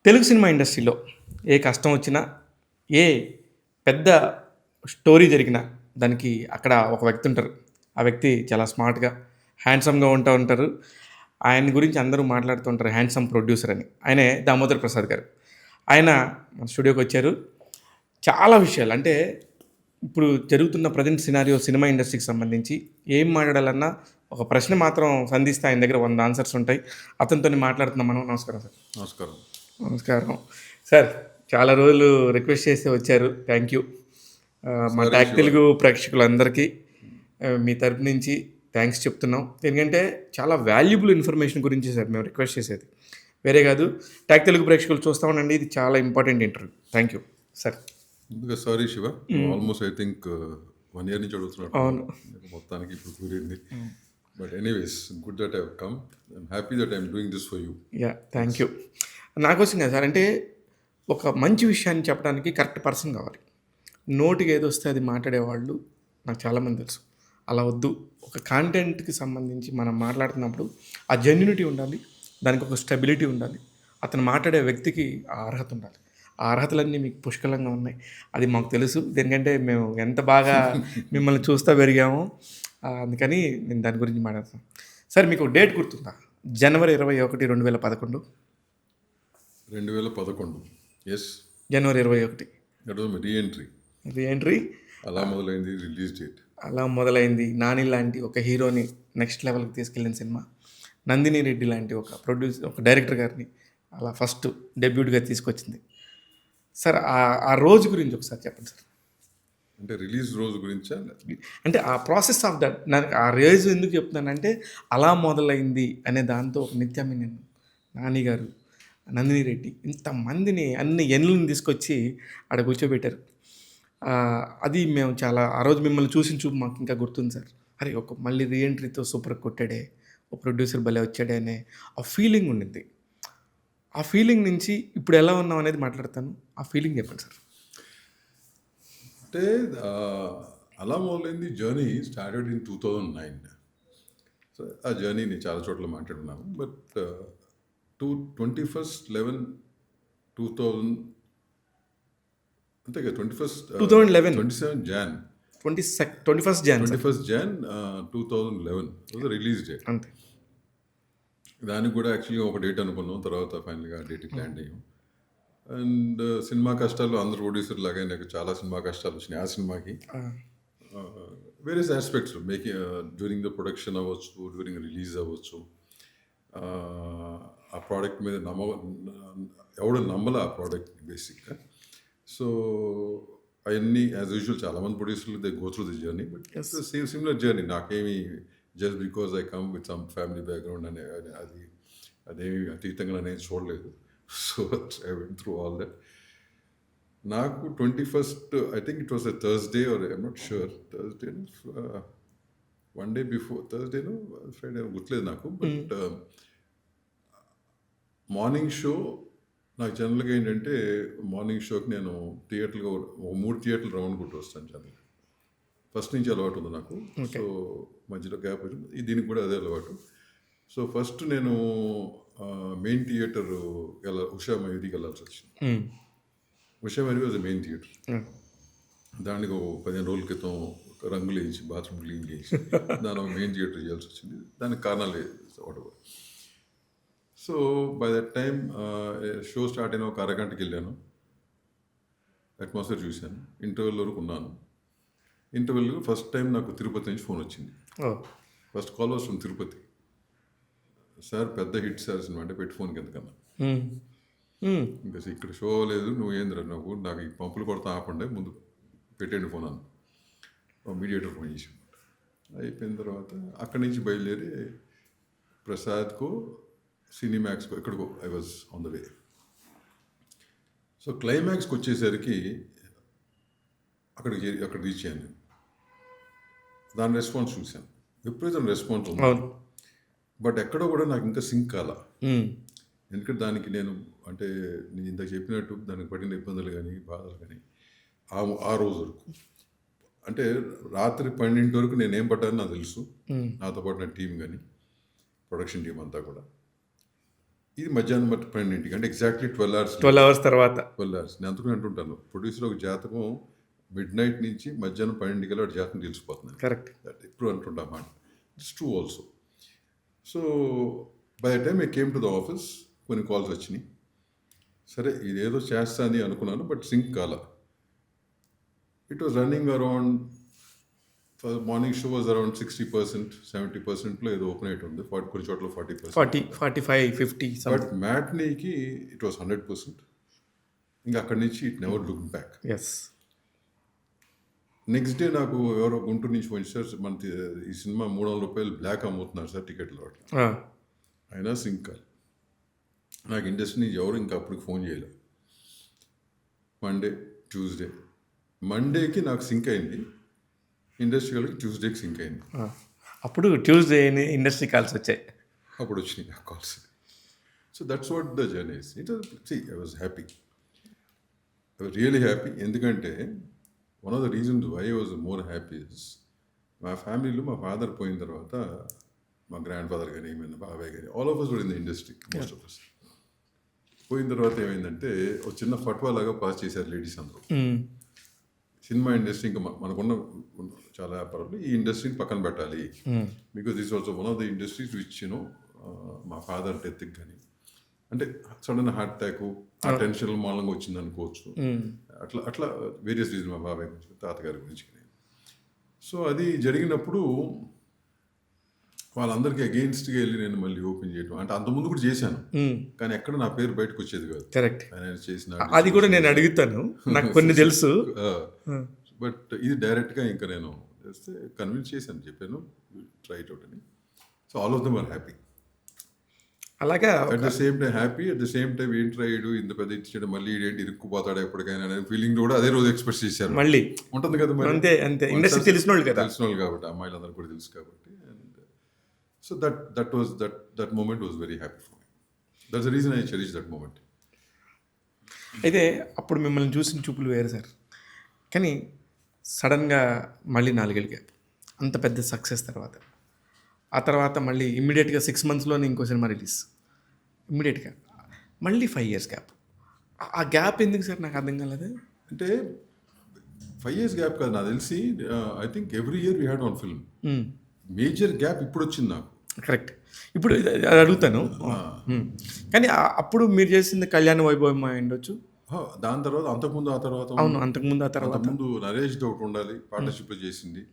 Telugu cinema ఇండస్ట్రీలో ఏ కష్టం వచ్చినా, ఏ పెద్ద స్టోరీ జరిగినా, దానికి అక్కడ ఒక వ్యక్తి ఉంటారు. ఆ వ్యక్తి చాలా స్మార్ట్‌గా, హ్యాండ్సమ్‌గా ఉంటారు. ఆయన గురించి అందరూ మాట్లాడుతూ ఉంటారు. హ్యాండ్సమ్ ప్రొడ్యూసర్ అని. ఆయనే దామోదర్ ప్రసాద్ గారు. ఆయన మన స్టూడియోకొచ్చారు. చాలా విషయాలు అంటే ఇప్పుడు జరుగుతున్న ప్రెజెంట్ సినారియో సినిమా ఇండస్ట్రీకి సంబంధించి ఏం మాట్లాడాలన్నా ఒక ప్రశ్న మాత్రం సంధిస్తే ఆయన దగ్గర 100 ఆన్సర్స్ ఉంటాయి. అతనితోని మాట్లాడుతున్నాం మనం. నమస్కారం సార్. నమస్కారం. నమస్కారం. సార్ చాలా రోజులు రిక్వెస్ట్ చేస్తే వచ్చారు. Thank you. మా సరే ట్యాగ్ శివ. తెలుగు ప్రేక్షకులందరికీ మీ తరపు నుంచి థ్యాంక్స్ చెప్తున్నాం. ఎందుకంటే చాలా వాల్యుబుల్ ఇన్ఫర్మేషన్ గురించి సార్ మేము రిక్వెస్ట్ చేసేది. వేరే కాదు. ట్యాగ్ తెలుగు ప్రేక్షకులు చూస్తా ఉండండి. ఇది చాలా important interview. Thank you sir. ముందుగా sorry Shiva, almost I think 1 year నుంచి అడుగుతున్నట్టు. అవును. మొత్తానికి ఇప్పుడు కుదిరింది. But anyways, good that I come. I'm happy that I'm doing this for you. Yeah thank you. నాకోసం కదా సార్, అంటే ఒక మంచి విషయాన్ని చెప్పడానికి కరెక్ట్ పర్సన్ కావాలి. నోటికి ఏదొస్తే అది మాట్లాడేవాళ్ళు నాకు చాలామంది తెలుసు. అలా వద్దు. ఒక కాంటెంట్‌కి సంబంధించి మనం మాట్లాడుతున్నప్పుడు ఆ జెన్యూనిటీ ఉండాలి. దానికి ఒక స్టెబిలిటీ ఉండాలి. అతను మాట్లాడే వ్యక్తికి ఆ అర్హత ఉండాలి. ఆ అర్హతలన్నీ మీకు పుష్కలంగా ఉన్నాయి. అది మాకు తెలుసు. దేనికంటే మేము ఎంత బాగా మిమ్మల్ని చూస్తా పెరిగామో. అందుకని నేను దాని గురించి మాట్లాడతాను. సార్ మీకు డేట్ గుర్తుందా? January 21, 2011. 2011. Yes. January 21 that was my reentry. Reentry. అలా మొదలైంది రిలీజ్ డేట్. అలా మొదలైంది. నాని లాంటి ఒక హీరోని నెక్స్ట్ లెవెల్కి తీసుకెళ్ళిన సినిమా. నందిని రెడ్డి లాంటి ఒక డైరెక్టర్ గారిని అలా ఫస్ట్ డెబ్యూట్గా తీసుకొచ్చింది. సార్ ఆ రోజు గురించి ఒకసారి చెప్పండి సార్. అంటే రిలీజ్ రోజు గురించా? అంటే ఆ ప్రాసెస్ ఆఫ్ దట్ నాకు ఆ రోజు ఎందుకు చెప్తున్నానంటే అలా మొదలైంది అనే దాంతో ఒక నిత్యమి నేను నాని గారు, నందిని రెడ్డి ఇంతమందిని అన్ని ఎన్నులను తీసుకొచ్చి ఆడ కూర్చోబెట్టారు. అది మేము చాలా ఆ రోజు మిమ్మల్ని చూసిన చూపు మాకు ఇంకా గుర్తుంది సార్. అరే ఒక మళ్ళీ రీఎంట్రీతో సూపర్ కొట్టాడే, ఒక ప్రొడ్యూసర్ భలే వచ్చాడే అనే ఆ ఫీలింగ్ ఉండింది. ఆ ఫీలింగ్ నుంచి ఇప్పుడు ఎలా ఉన్నాం అనేది మాట్లాడతాను. ఆ ఫీలింగ్ చెప్పండి సార్. అంటే అలా మొదలైంది జర్నీ స్టార్టెడ్ ఇన్ 2009. సో ఆ జర్నీని చాలా చోట్ల మాట్లాడున్నాను. బట్ 21/11/2000 అంతే కదా, 2011 27 Jan 21st Jan sir. 21st Jan 2011 was the release date. అంతే. దానికి కూడా యాక్చువల్గా ఒక డేట్ అనుకున్నాం, తర్వాత ఫైనల్గా ఆ డేట్కి ల్యాండ్ అయ్యాం. అండ్ సినిమా కష్టాలు అందరు ప్రొడ్యూసర్ లాగా నాకు చాలా సినిమా కష్టాలు వచ్చినాయి ఆ సినిమాకి. Various aspects making, during the production అవ్వచ్చు, డ్యూరింగ్ రిలీజ్ అవ్వచ్చు. ఆ ప్రోడక్ట్ మీద ఎవడు నమ్మలే ఆ ప్రోడక్ట్ బేసిక్గా. సో అవన్నీ యాజ్ యూజువల్ చాలామంది ప్రొడ్యూసర్లు they go through the journey. But same similar journey. నాకేమి just because I come with some family background అదేమి అతీతంగా నేను చూడలేదు. So I went through all that. నాకు 21st, I think it was a Thursday or I'm not sure, Thursday one day before, థర్స్డేను Friday గుర్తులేదు నాకు. But morning show నాకు జనరల్గా ఏంటంటే మార్నింగ్ షోకి నేను థియేటర్గా 3 థియేటర్లు రౌండ్ కొట్టి వస్తాను జనరల్గా. ఫస్ట్ నుంచి అలవాటు ఉంది నాకు. సో మధ్యలో గ్యాప్ వచ్చింది, దీనికి కూడా అదే అలవాటు. సో ఫస్ట్ నేను మెయిన్ థియేటర్ ఉషా మయూరికి వెళ్ళాల్సి వచ్చింది. Usha Mayuri was main theatre. దానికి 15 రోజుల క్రితం రంగులు వేయించి, బాత్రూమ్ క్లీన్ చేసి దాని మెయిన్ థియేటర్ చేయాల్సి వచ్చింది. దానికి కారణాలు లేదు. So by that time show start అయిన ఒక అరగంటకి వెళ్ళాను. అట్మాస్ఫియర్ చూశాను, ఇంటర్వెల్ వరకు ఉన్నాను. ఇంటర్వెల్ ఫస్ట్ టైం నాకు తిరుపతి నుంచి ఫోన్ వచ్చింది. First call was from Tirupati. Sir పెద్ద హిట్ సార్ సినిమా, అంటే పెట్టి ఫోన్కి ఎందుకన్నా, ఇంకా ఇక్కడ షో లేదు, నువ్వు ఏందిరా నాకు ఈ పంపులు కొడతా ఆపండి, ముందు పెట్టండి ఫోన్ అన్న. మీడియేటర్ ఫోన్ చేసి అయిపోయిన తర్వాత అక్కడి నుంచి బయలుదేరి ప్రసాద్కు, సినిమాక్స్కో ఎక్కడికో I was on the way. So క్లైమాక్స్కి వచ్చేసరికి అక్కడ రీచ్ అయ్యాను. దాని రెస్పాన్స్ చూశాను, విపరీతం రెస్పాన్స్ ఉంది. బట్ ఎక్కడో కూడా నాకు ఇంకా సింక్ కాల. ఎందుకంటే దానికి నేను ఇంత చెప్పినట్టు దానికి పడిన ఇబ్బందులు కానీ బాధలు కానీ ఆ రోజు వరకు, అంటే రాత్రి 12 వరకు నేనేం పడ్డానో నాకు తెలుసు. నాతో పాటు నా టీం కానీ ప్రొడక్షన్ టీం అంతా కూడా. ఇది మధ్యాహ్నం 12ంటికి అంటే ఎగ్జాక్ట్లీ 12 అవర్స్ 12 అవర్స్ తర్వాత 12 అవర్స్ నేను అందుకని అంటుంటాను ప్రొడ్యూసర్ ఒక జాతకం మిడ్ నైట్ నుంచి మధ్యాహ్నం 12ంటికి వాడి జాతకం తెలిసిపోతుంది కరెక్ట్. దట్ ఎప్పుడు అంటుంటా మాట it's true also. So by the time I came to the office కొన్ని కాల్స్ వచ్చినాయి. సరే ఇదేదో చేస్తా అని అనుకున్నాను బట్ సింక్ కాల. It was running around morning show was around 60%, 70%లో ఏదో ఓపెన్ అయిట్ ఉంది, కొన్ని చోట్ల 40%. 40, 45, 50 బట్ మ్యాట్నీకి ఇట్ వాస్ 100%. ఇంకా అక్కడి నుంచి it never look back. Yes. Next day నాకు ఎవరో గుంటూరు నుంచి ఫోన్ సార్ మన ఈ సినిమా 300 రూపాయలు బ్లాక్ అమ్ముతున్నారు సార్ టికెట్లు అట్లా. అయినా సింక్ కాదు. నాకు ఇండస్ట్రీ నుంచి ఎవరు ఇంకా అప్పటికి ఫోన్ చేయలేదు. మండే, ట్యూస్డే, మండేకి నాకు సింక్ అయింది, ఇండస్ట్రీ వాళ్ళకి ట్యూస్డేకి సింక్ అయింది. అప్పుడు ట్యూస్డే ఇండస్ట్రీ కాల్స్ వచ్చాయి. అప్పుడు వచ్చినాయి నాకు calls. So that's what the journey is. I was happy, I was really happy. ఎందుకంటే one of the reasons why I was more happy is మా ఫ్యామిలీలో మా ఫాదర్ పోయిన తర్వాత మా గ్రాండ్ ఫాదర్ కానీ ఏమైనా బాబాయ్ కానీ all of us were in the industry, most of us. పోయిన తర్వాత ఏమైందంటే ఒక చిన్న ఫట్వా లాగా పాస్ చేశారు లేడీస్ అందరూ. సినిమా ఇండస్ట్రీ ఇంకా మనకున్న చాలా వ్యాపారాలు ఈ ఇండస్ట్రీని పక్కన పెట్టాలి, because this also one of the industries which మా ఫాదర్ డెత్కి కానీ అంటే సడన్ హార్ట్ అటాక్ ఆ టెన్షన్ మూలంగా వచ్చింది అనుకోవచ్చు. అట్లా అట్లా వేరియస్ రీజన్ మా బాబాయ్ గురించి తాతగారి గురించి. సో అది జరిగినప్పుడు వాళ్ళందరికీ అగెయిన్స్ట్గా వెళ్ళి నేను మళ్ళీ ఓపెన్ చేయడం అంటే అంతకుముందు కూడా చేశాను, కానీ ఎక్కడ నా పేరు బయటకు వచ్చేది కాదు. కరెక్ట్. ఫైనాన్స్ చేసిన అది కూడా నేను అడుగుతాను, నాకు కొన్ని తెలుసు. బట్ ఇది డైరెక్ట్గా ఇంకా నేను చేస్తే కన్విన్స్ చేశాను, చెప్పాను ట్రై ఇట్ అవుట్ అని. So all of them are happy. అలాగా at the same time happy, at the same time ఏం ట్రై చేయడు ఇంత పెద్ద ఇచ్చాడు మళ్ళీ ఏంటి ఇరుక్కుపోతాడు ఎప్పటికైనా అనే ఫీలింగ్ కూడా అదే రోజు ఎక్స్ప్రెస్ చేశారు. మళ్ళీ ఉంటుంది కదా మరి, అంతే అంతే. ఇండస్ట్రీ తెలిసిన వాళ్ళు కదా, తెలిసిన వాళ్ళు కాబట్టి అమ్మాయిలందరూ కూడా తెలుసు కాబట్టి. And so that moment was very happy for me. That's the reason I cherish that moment. అయితే అప్పుడు మిమ్మల్ని చూసిన చూపులు వేరు సార్, కానీ సడన్గా మళ్ళీ 4 ఏళ్ళ గ్యాప్, అంత పెద్ద సక్సెస్ తర్వాత ఆ తర్వాత మళ్ళీ ఇమ్మీడియట్గా 6 monthsలోనే ఇంకో సినిమా రిలీజ్, ఇమ్మీడియట్గా మళ్ళీ 5 years గ్యాప్. ఆ గ్యాప్ ఎందుకు సార్ నాకు అర్థం కాలేదు. అంటే 5 years గ్యాప్ కాదు నాకు తెలిసి, I think every year we had one film. Major gap ఇప్పుడు వచ్చింది నాకు. కరెక్ట్. ఇప్పుడు అది అడుగుతాను, కానీ అప్పుడు మీరు చేసింది కళ్యాణ వైభవం అయి ఉండొచ్చు. దాని తర్వాత అంతకుముందు ఆ తర్వాత అవును, అంతకుముందు ఆ తర్వాత ముందు నరేష్తో ఒకటి ఉండాలి, పార్ట్నర్షిప్ చేసింది.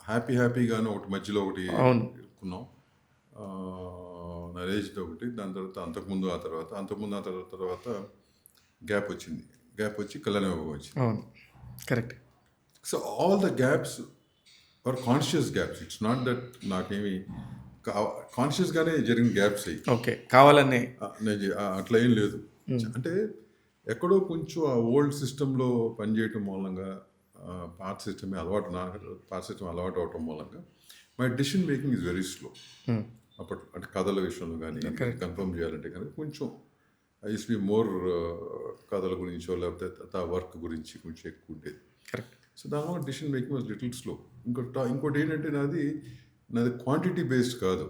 హ్యాపీగానే ఒకటి మధ్యలో ఒకటి ఇరుక్కున్నాం, నరేష్తో ఒకటి. దాని తర్వాత అంతకుముందు ఆ తర్వాత గ్యాప్ వచ్చింది, గ్యాప్ వచ్చి కళ్యాణ వైభవం వచ్చింది. అవును, correct. So all the gaps are conscious gaps. It's not that నాకేమి కాన్షియస్గానే జరిగిన గ్యాప్స్ అయ్యి, ఓకే, కావాలనే అట్లా ఏం లేదు. అంటే ఎక్కడో కొంచెం ఆ ఓల్డ్ సిస్టంలో పనిచేయటం మూలంగా, పాత సిస్టమ్ అలవాటు అవటం మూలంగా my decision making is very slow. అప్పట్లో అంటే కథల విషయంలో కానీ కన్ఫర్మ్ చేయాలంటే కనుక కొంచెం ఐ యూస్ బి మోర్ కథల గురించో లేకపోతే వర్క్ గురించి కొంచెం ఎక్కువ ఉండేది. కరెక్ట్. సో దానివల్ల decision making was little slow. ఇంకోటి ఏంటంటే నాది క్వాంటిటీ బేస్డ్ కాదు,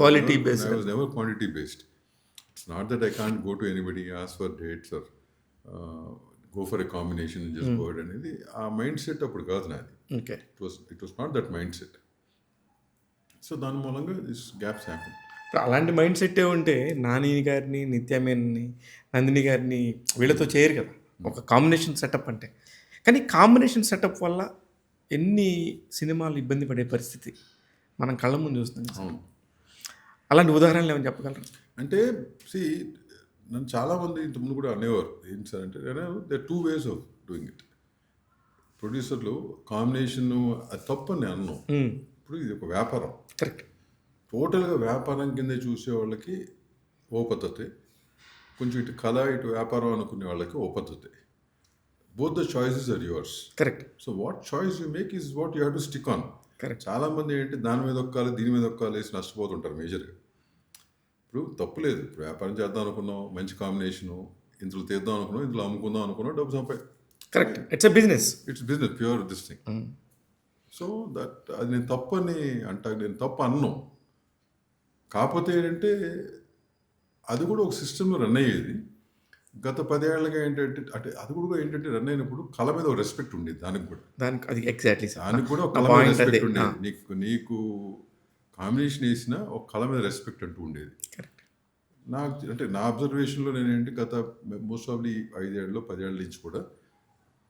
quality based. I was never quantity based. It's not that I can't go to anybody, ask for dates or go for a combination and just go ahead అనేది ఆ mind set అప్పుడు కాదు నాది. Okay. It was not that mind set. So దాని మూలంగా this gaps happen. అలాంటి mind సెట్టే ఉంటే నాని గారిని, నిత్యామేని, నందిని గారిని వీళ్ళతో చేయరు కదా ఒక కాంబినేషన్ సెటప్ అంటే. కానీ కాంబినేషన్ సెటప్ వల్ల ఎన్ని సినిమాలు ఇబ్బంది పడే పరిస్థితి మనం కళ్ళ ముందు చూస్తున్నాం. అలాంటి ఉదాహరణలు ఏమైనా చెప్పగలరా? అంటే నన్ను చాలామంది ఇంతకుముందు కూడా అనేవారు ఏంటి సార్ అంటే, they 2 ways of doing it. ప్రొడ్యూసర్లు కాంబినేషన్ అది తప్పని నేను అన్నాను. ఇప్పుడు ఇది ఒక వ్యాపారం. కరెక్ట్. టోటల్గా వ్యాపారం కింద చూసే వాళ్ళకి ఓ పద్ధతి, కొంచెం ఇటు కళ ఇటు వ్యాపారం అనుకునే వాళ్ళకి ఓ పద్ధతి. Both the choices are yours. Correct. So what choice you make is what you have to stick on. Correct. చాలామంది ఏంటి దాని మీద ఒక్కాలి దీని మీద ఒక్కాలి వేసి నష్టపోతుంటారు మేజర్గా. ఇప్పుడు తప్పులేదు, ఇప్పుడు వ్యాపారం చేద్దాం అనుకున్నాం, మంచి కాంబినేషను, ఇందులో తీద్దాం అనుకున్నాం, ఇందులో అమ్ముకుందాం అనుకున్నాం, డబ్బు సంపాది. Correct. It's a business. It's business, pure this thing. So that అది నేను తప్పు అన్నాను. కాకపోతే ఏంటంటే అది కూడా ఒక సిస్టంలో రన్ అయ్యేది. గత 10 ఏళ్ళగా ఏంటంటే అంటే అది కూడా ఏంటంటే రన్ అయినప్పుడు కళ మీద ఒక రెస్పెక్ట్ ఉండేది దానికి కూడా. దానికి అది ఎగ్జాక్ట్లీ సార్. దానికి కూడా ఒక నా కళ మీద పాయింట్ అదే. రెస్పెక్ట్ ఉండేది. నీకు కాంబినేషన్ వేసినా ఒక కళ మీద రెస్పెక్ట్ అంటూ ఉండేది. కరెక్ట్. నాకు అంటే నా అబ్జర్వేషన్లో నేనేంటి గత మోస్ట్ ఆఫ్ ది 5 ఏళ్ళు 10 ఏళ్ళ నుంచి కూడా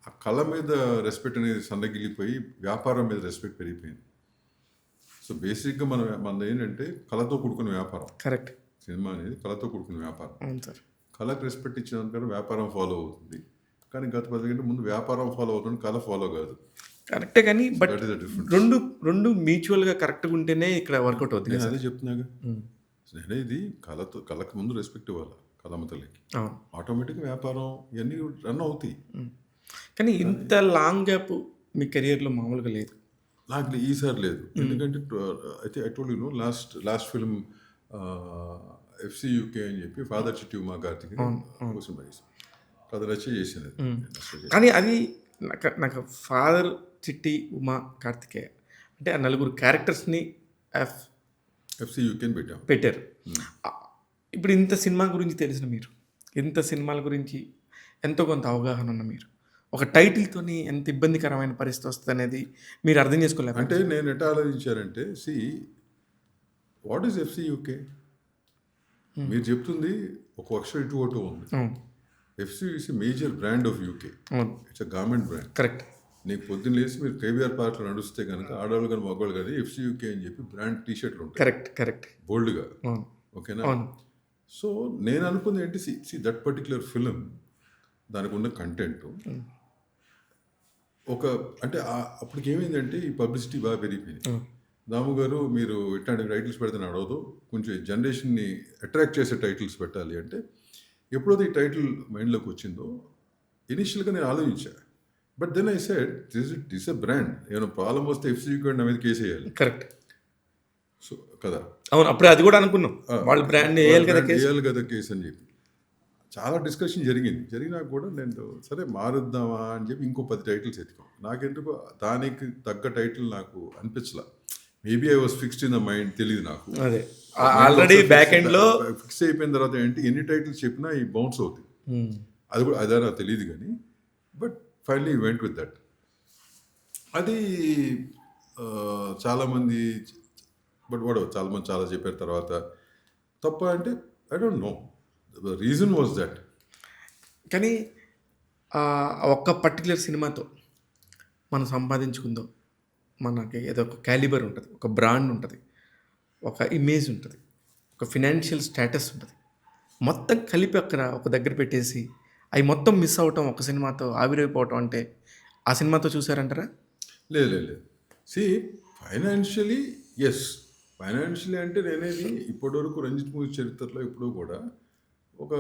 ఆ కళ మీద రెస్పెక్ట్ అనేది సన్నగిల్లిపోయి వ్యాపారం మీద రెస్పెక్ట్ పెరిగిపోయింది. సో బేసిక్గా మనది ఏంటంటే కళతో కూడుకున్న వ్యాపారం. కరెక్ట్. సినిమా అనేది కళతో కూడుకున్న వ్యాపారం. అవును సార్. కళకు రెస్పెక్ట్ ఇచ్చినందుకన్నా వ్యాపారం ఫాలో అవుతుంది. కానీ గత 10 గంటల ముందు వ్యాపారం ఫాలో అవుతుంది, కళ ఫాలో కాదు. కరెక్టే కానీ but that is the difference. రెండు మ్యూచువల్గా కరెక్ట్గా ఉంటేనే ఇక్కడ వర్కౌట్ అవుతుంది నేను కదా అదే చెప్తున్నాగా. సార్. నేనే ఇది కళకు ముందు రెస్పెక్ట్ ఇవ్వాలి కళమ్మ తల్లికి. అవును. ఆటోమేటిక్గా వ్యాపారం ఇవన్నీ రన్ అవుతాయి. కానీ ఇంత లాంగ్ గ్యాప్ మీ కెరియర్లో మామూలుగా లేదు. నాకు ఈసారి లేదు. ఎందుకంటే అయితే I told you last film FCUK అని చెప్పి ఫాదర్ చిట్టి ఉమా కార్తిక్ కోసం కథ రచన చేసింది. కానీ అది నాకు ఫాదర్ చిట్టి ఉమా కార్తికేయ అంటే ఆ నలుగురు క్యారెక్టర్స్ని FCUK అని పెట్టాం. పెట్టారు. ఇప్పుడు ఇంత సినిమా గురించి తెలిసిన మీరు, ఇంత సినిమాల గురించి ఎంతో కొంత అవగాహన ఉన్న మీరు, ఒక టైటిల్తోని ఎంత ఇబ్బందికరమైన పరిస్థితి వస్తుంది అనేది మీరు అర్థం చేసుకోలేదు. అంటే నేను ఎట్లా ఆలోచించానంటే వాట్ ఈస్ FCUK? మీరు చెప్తుంది ఒక అక్షరం ఇటు ఒకటి ఉంది. FCU is major brand of UK. అవును. It's a garment brand. Correct. నీకు పొద్దున్న లేసి మీరు కేబీఆర్ పార్క్లో నడుస్తే కనుక ఆడవాళ్ళు కానీ మగవాళ్ళు కానీ FCUK అని చెప్పి బ్రాండ్ టీషర్ట్లు ఉంటాయి కరెక్ట్. బోల్డ్గా. అవును. ఓకేనా? అవును. సో నేను అనుకుంది ఏంటి దట్ పర్టిక్యులర్ ఫిలిం దానికి ఉన్న కంటెంట్ ఒక అంటే అప్పటికి ఏమైందంటే ఈ పబ్లిసిటీ బాగా పెరిగిపోయింది. దాము గారు మీరు ఇట్లాంటి టైటిల్స్ పెడితే అడవదు, కొంచెం జనరేషన్ని అట్రాక్ట్ చేసే టైటిల్స్ పెట్టాలి అంటే ఎప్పుడైతే ఈ టైటిల్ మైండ్లోకి వచ్చిందో ఇనిషియల్గా నేను ఆలోచించా. But then I said this a brand, ఏమైనా ప్రాబ్లం వస్తే FCUK నా మీద కేసు వేయాలి. కరెక్ట్. సో కదా. అవును. అప్పుడు అది కూడా అనుకున్నాం వాళ్ళ బ్రాండ్ వేయాలి కదా కేసు అని చెప్పి చాలా డిస్కషన్ జరిగినా కూడా నేను సరే మారుద్దామా అని చెప్పి ఇంకో 10 టైటిల్స్ ఎత్తుకోం. నాకెందుకు దానికి తగ్గ టైటిల్ నాకు అనిపించలా. Maybe I was fixed in the mind, తెలియదు నాకు. అదే ఆల్రెడీ బ్యాక్ ఎండ్లో ఫిక్స్ అయిపోయిన తర్వాత ఏంటి ఎన్ని టైటిల్స్ చెప్పినా ఈ బౌన్స్ అవుతాయి. అది కూడా అదే నాకు తెలియదు కానీ but finally went with that. అది చాలామంది చాలామంది చాలా చెప్పారు తర్వాత తప్ప అంటే I don't know the reason was that. కానీ ఒక్క పర్టికులర్ సినిమాతో మనం సంపాదించుకుందో మనకి ఏదో ఒక క్యాలిబర్ ఉంటుంది, ఒక బ్రాండ్ ఉంటుంది, ఒక ఇమేజ్ ఉంటుంది, ఒక ఫినాన్షియల్ స్టేటస్ ఉంటుంది. మొత్తం కలిపి అక్కడ ఒక దగ్గర పెట్టేసి అవి మొత్తం మిస్ అవటం ఒక సినిమాతో ఆవిరైపోవటం అంటే ఆ సినిమాతో చూసారంటారా? లేదు. Financially yes. ఫైనాన్షియలీ అంటే నేనేది ఇప్పటివరకు రంజిత్ మూవీ చరిత్రలో ఎప్పుడూ కూడా ఒక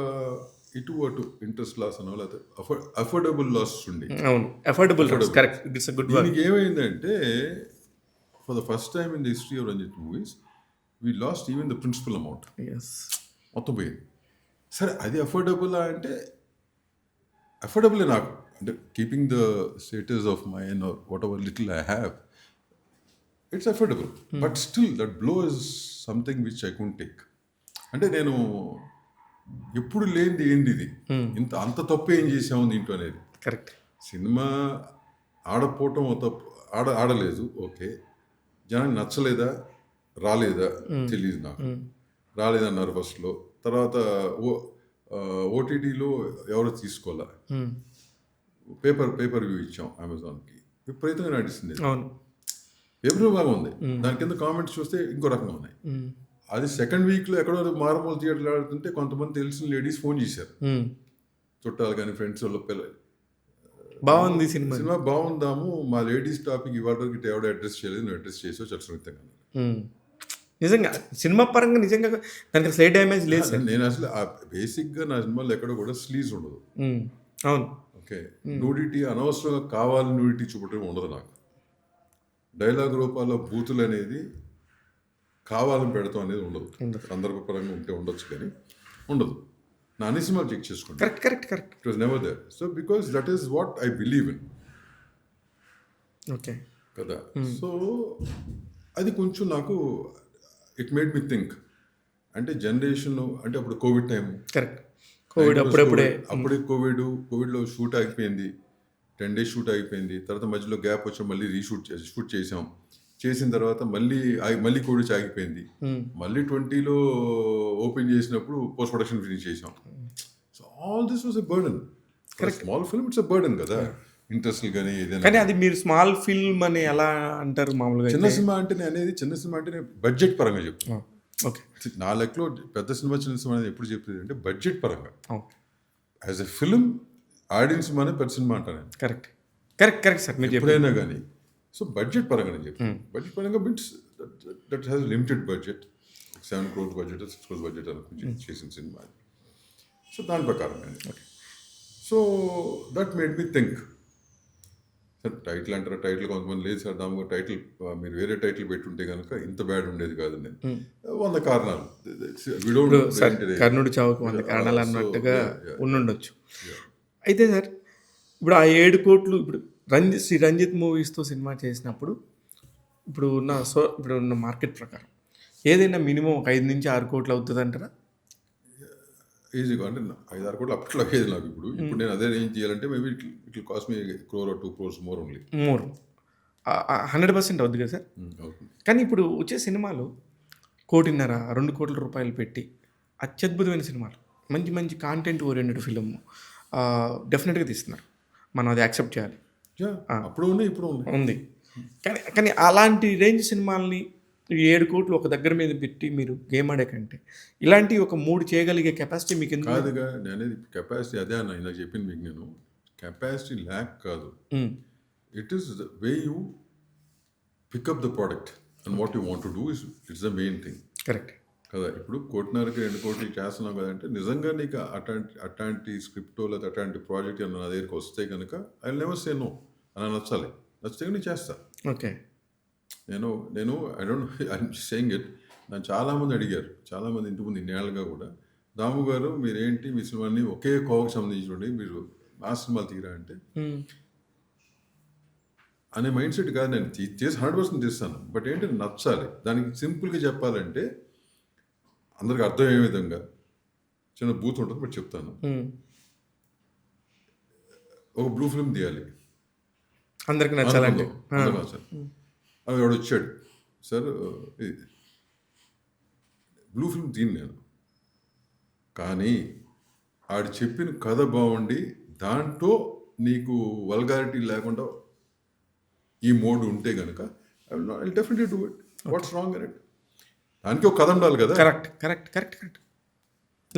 ఇటు అటు ఇంట్రెస్ట్ లాస్ అనో లేకపోతే అఫోర్డబుల్ లాస్ ఉండి. అవును, affordable correct. It's a good word. దీనికి ఏమైందంటే for the first time in the history of Ranjith movies we lost even the principal amount. మొత్తం పోయింది. సరే అది అఫోర్డబుల్ అంటే అఫోర్డబుల్ నాకు అంటే keeping the status of mine or whatever little I have it's affordable. But still that blow is something which I could take. అంటే నేను ఎప్పుడు లేనిది ఏంది ఇది, అంత తప్పు ఏం చేసాము దీంట్లో అనేది. కరెక్ట్. సినిమా ఆడపోవటం తప్పు, ఆడలేదు ఓకే, జనానికి నచ్చలేదా రాలేదా తెలియదు నాకు. రాలేదన్నారు ఫస్ట్లో, తర్వాత OTTలో ఎవరో తీసుకోవాలా, పేపర్ వ్యూ ఇచ్చాం అమెజాన్కి, విపరీతంగా నడిచింది. అవును, పేపర్ బాగా ఉంది, దాని కింద కామెంట్స్ చూస్తే ఇంకో రకంగా ఉన్నాయి. అది సెకండ్ వీక్లో ఎక్కడో మారుమూల థియేటర్లు ఆడుతుంటే కొంతమంది తెలిసిన లేడీస్ ఫోన్ చేశారు, చుట్టాలు కానీ ఫ్రెండ్స్ వాళ్ళ పిల్లలు, బాగుంది సినిమా బాగుందాము, మా లేడీస్ టాపిక్ ఇవాళ వరకు ఎవడో అడ్రస్ చేయలేదు, నువ్వు అడ్రస్ చేసావు చట్టసంహితంగా. నిజంగా సినిమా పరంగా నిజంగా దానికి స్లైడ్ డ్యామేజ్ లేదు సార్. నేను అసలు బేసిక్గా నా సినిమాలో ఎక్కడ కూడా స్లీజ్ ఉండదు. అవును. ఓకే, న్యూడిటీ అనవసరంగా కావాలి న్యూడిటీ చూపడం ఉండదు నాకు. డైలాగ్ రూపాల్లో బూతులు అనేది కావాలని పెడతాం అనేది ఉండదు. సందర్భపరంగా ఉంటే ఉండొచ్చు కానీ ఉండదు. నా అన్ని సినిమాలు చెక్ చేసుకోండి. Correct. It was never there. So because that is what I believe in. Okay కదా. సో అది కొంచెం నాకు ఇట్ మేడ్ మీ థింక్. అంటే జనరేషన్లో అంటే అప్పుడు కోవిడ్ టైం, కరెక్ట్. కోవిడ్ అప్పుడప్పుడే అప్పుడే కోవిడ్లో షూట్ ఆగిపోయింది, 10 days షూట్ ఆగిపోయింది. తర్వాత మధ్యలో గ్యాప్ వచ్చి మళ్ళీ షూట్ చేసాం. చేసిన తర్వాత మళ్ళీ కోవిడ్ ఆగిపోయింది. మళ్ళీ 20లో ఓపెన్ చేసినప్పుడు పోస్ట్ ప్రొడక్షన్ ఫినిష్ చేసాం. So all this was a burden. Small film it's a burden కదా, ఇంట్రెస్ట్ కానీ ఏదైనా. కానీ అది మీరు స్మాల్ ఫిల్మ్ అని ఎలా అంటారు మామూలుగా? చిన్న సినిమా అంటే చిన్న సినిమా అంటే బడ్జెట్ పరంగా చెప్తాను. ఓకే. నా లెక్కలో పెద్ద సినిమా చిన్న సినిమా అనేది ఎప్పుడు చెప్పేది అంటే బడ్జెట్ పరంగా. Okay. As a film audience సినిమానే పెద్ద సినిమా అంటాను నేను. కరెక్ట్ సార్ మీరు ఎప్పుడైనా కానీ. సో బడ్జెట్ పరంగా నేను చెప్తాను. బడ్జెట్ పరంగా means that has limited budget, 7 crores budget, 6 crores budget అనుకుని చేసిన సినిమా. సో దాని ప్రకారం so that made me think. Sir title అంటారా, టైటిల్ కొంతమంది లేదు సార్ దాము టైటిల్ మీరు వేరే టైటిల్ పెట్టుంటే కనుక ఇంత బ్యాడ్ ఉండేది కాదు. నేను 100 కారణాలు, కర్ణుడి చావుకు 100 కారణాలు అన్నట్టుగా ఉండుండొచ్చు. అయితే సార్ ఇప్పుడు ఆ 7 కోట్లు ఇప్పుడు శ్రీ రంజిత్ మూవీస్తో సినిమా చేసినప్పుడు ఇప్పుడు ఉన్న మార్కెట్ ప్రకారం ఏదైనా మినిమం ఒక 5 నుంచి 6 కోట్లు అవుతుంది అంటారా? ఈజీగా అంటే 5-6 కోట్లు అప్పట్లో అయ్యేది నాకు. ఇప్పుడు నేను అదే రేంజ్ చేయాలంటే maybe it cost me 1 crore or 2 crores more only. 100% అవుద్ది కదా సార్. కానీ ఇప్పుడు వచ్చే సినిమాలు 1.5 2 కోట్ల రూపాయలు పెట్టి అత్యద్భుతమైన సినిమాలు, మంచి మంచి కాంటెంట్ ఓరియంటెడ్ ఫిలిం డెఫినెట్గా తీస్తున్నారు. మనం అది యాక్సెప్ట్ చేయాలి. అప్పుడు ఉన్నాయి, ఇప్పుడు ఉంది. కానీ అలాంటి రేంజ్ సినిమాల్ని 7 కోట్లు ఒక దగ్గర మీద పెట్టి మీరు గేమ్ ఆడే కంటే ఇలాంటి ఒక 3 చేయగలిగే కెపాసిటీ మీకు ఎందుకు? కాదుగా నేను కెపాసిటీ అదే అన్న ఇలా చెప్పింది మీకు. నేను కెపాసిటీ ల్యాక్ కాదు, it is the way you pick up the product and what you want to do it's the main thing. Correct కదా. ఇప్పుడు 1.5 కోట్లు చేస్తున్నాం కదంటే నిజంగా నీకు అట్లాంటి స్క్రిప్టో లేదా అట్లాంటి ప్రాజెక్ట్ ఏమన్నా నా దగ్గరికి వస్తే కనుక I will never say no. అలా నచ్చాలి, నచ్చితే నేను చేస్తా. ఓకే. నేను I don't I'm saying it. నన్ను చాలామంది అడిగారు, చాలామంది ఇంతకుముందు ఇన్నేళ్ళుగా కూడా, దాము గారు మీరేంటి మీ సినిమాని ఒకే కోవకు సంబంధించి మీరు మా సినిమాలు తీరా అంటే అనే మైండ్ సెట్ కాదు. నేను చేసి 100% తీస్తాను, బట్ ఏంటి నచ్చాలి. దానికి సింపుల్గా చెప్పాలంటే అందరికి అర్థమయ్యే విధంగా చిన్న బూత్ ఉంటుంది, బట్ చెప్తాను. ఒక బ్లూ ఫిల్మ్ తీయాలి, అందరికి నచ్చాలంటే అది వాడు వచ్చాడు, సార్ బ్లూ ఫిల్మ్ తీను నేను, కానీ ఆడు చెప్పిన కథ బాగుండి దాంట్లో నీకు వల్గారిటీ లేకుండా ఈ మోడ్ ఉంటే కనుక I will definitely do it. What's wrong in it? దానికి ఒక కథ ఉండాలి కదా. కరెక్ట్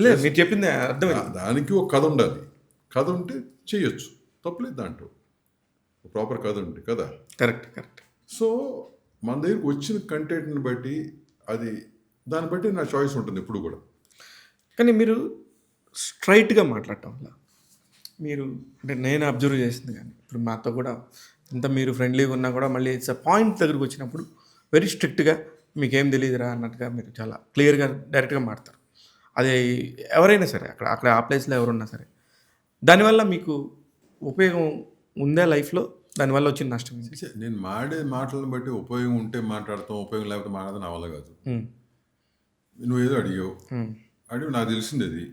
లేదు మీరు చెప్పింది అర్థమైంది. దానికి ఒక కథ ఉండాలి, కథ ఉంటే చేయొచ్చు, తప్పలేదు దాంట్లో. ప్రాపర్ కథ ఉంటే కదా. కరెక్ట్. సో మన దగ్గరికి వచ్చిన కంటెంట్ని బట్టి దాన్ని బట్టి నా చాయిస్ ఉంటుంది ఎప్పుడు కూడా. కానీ మీరు స్ట్రైట్గా మాట్లాడటం వల్ల మీరు అంటే నేను అబ్జర్వ్ చేసింది, కానీ ఇప్పుడు మాతో కూడా ఇంత మీరు ఫ్రెండ్లీగా ఉన్నా కూడా మళ్ళీ ఇట్స్ పాయింట్ దగ్గరికి వచ్చినప్పుడు వెరీ స్ట్రిక్ట్గా మీకేం తెలియదురా అన్నట్టుగా మీరు చాలా క్లియర్గా డైరెక్ట్గా మాడతారు. అది ఎవరైనా సరే అక్కడ ఆ ప్లేస్లో ఎవరున్నా సరే. దానివల్ల మీకు ఉపయోగం ఉందా లైఫ్లో? దానివల్ల వచ్చిన నష్టం? నేను మాటలను బట్టి ఉపయోగం ఉంటే మాట్లాడతాం, ఉపయోగం లేకపోతే మాట్లాడతాం నా వల్ల కాదు. నువ్వు ఏదో అడిగి నాకు తెలిసింది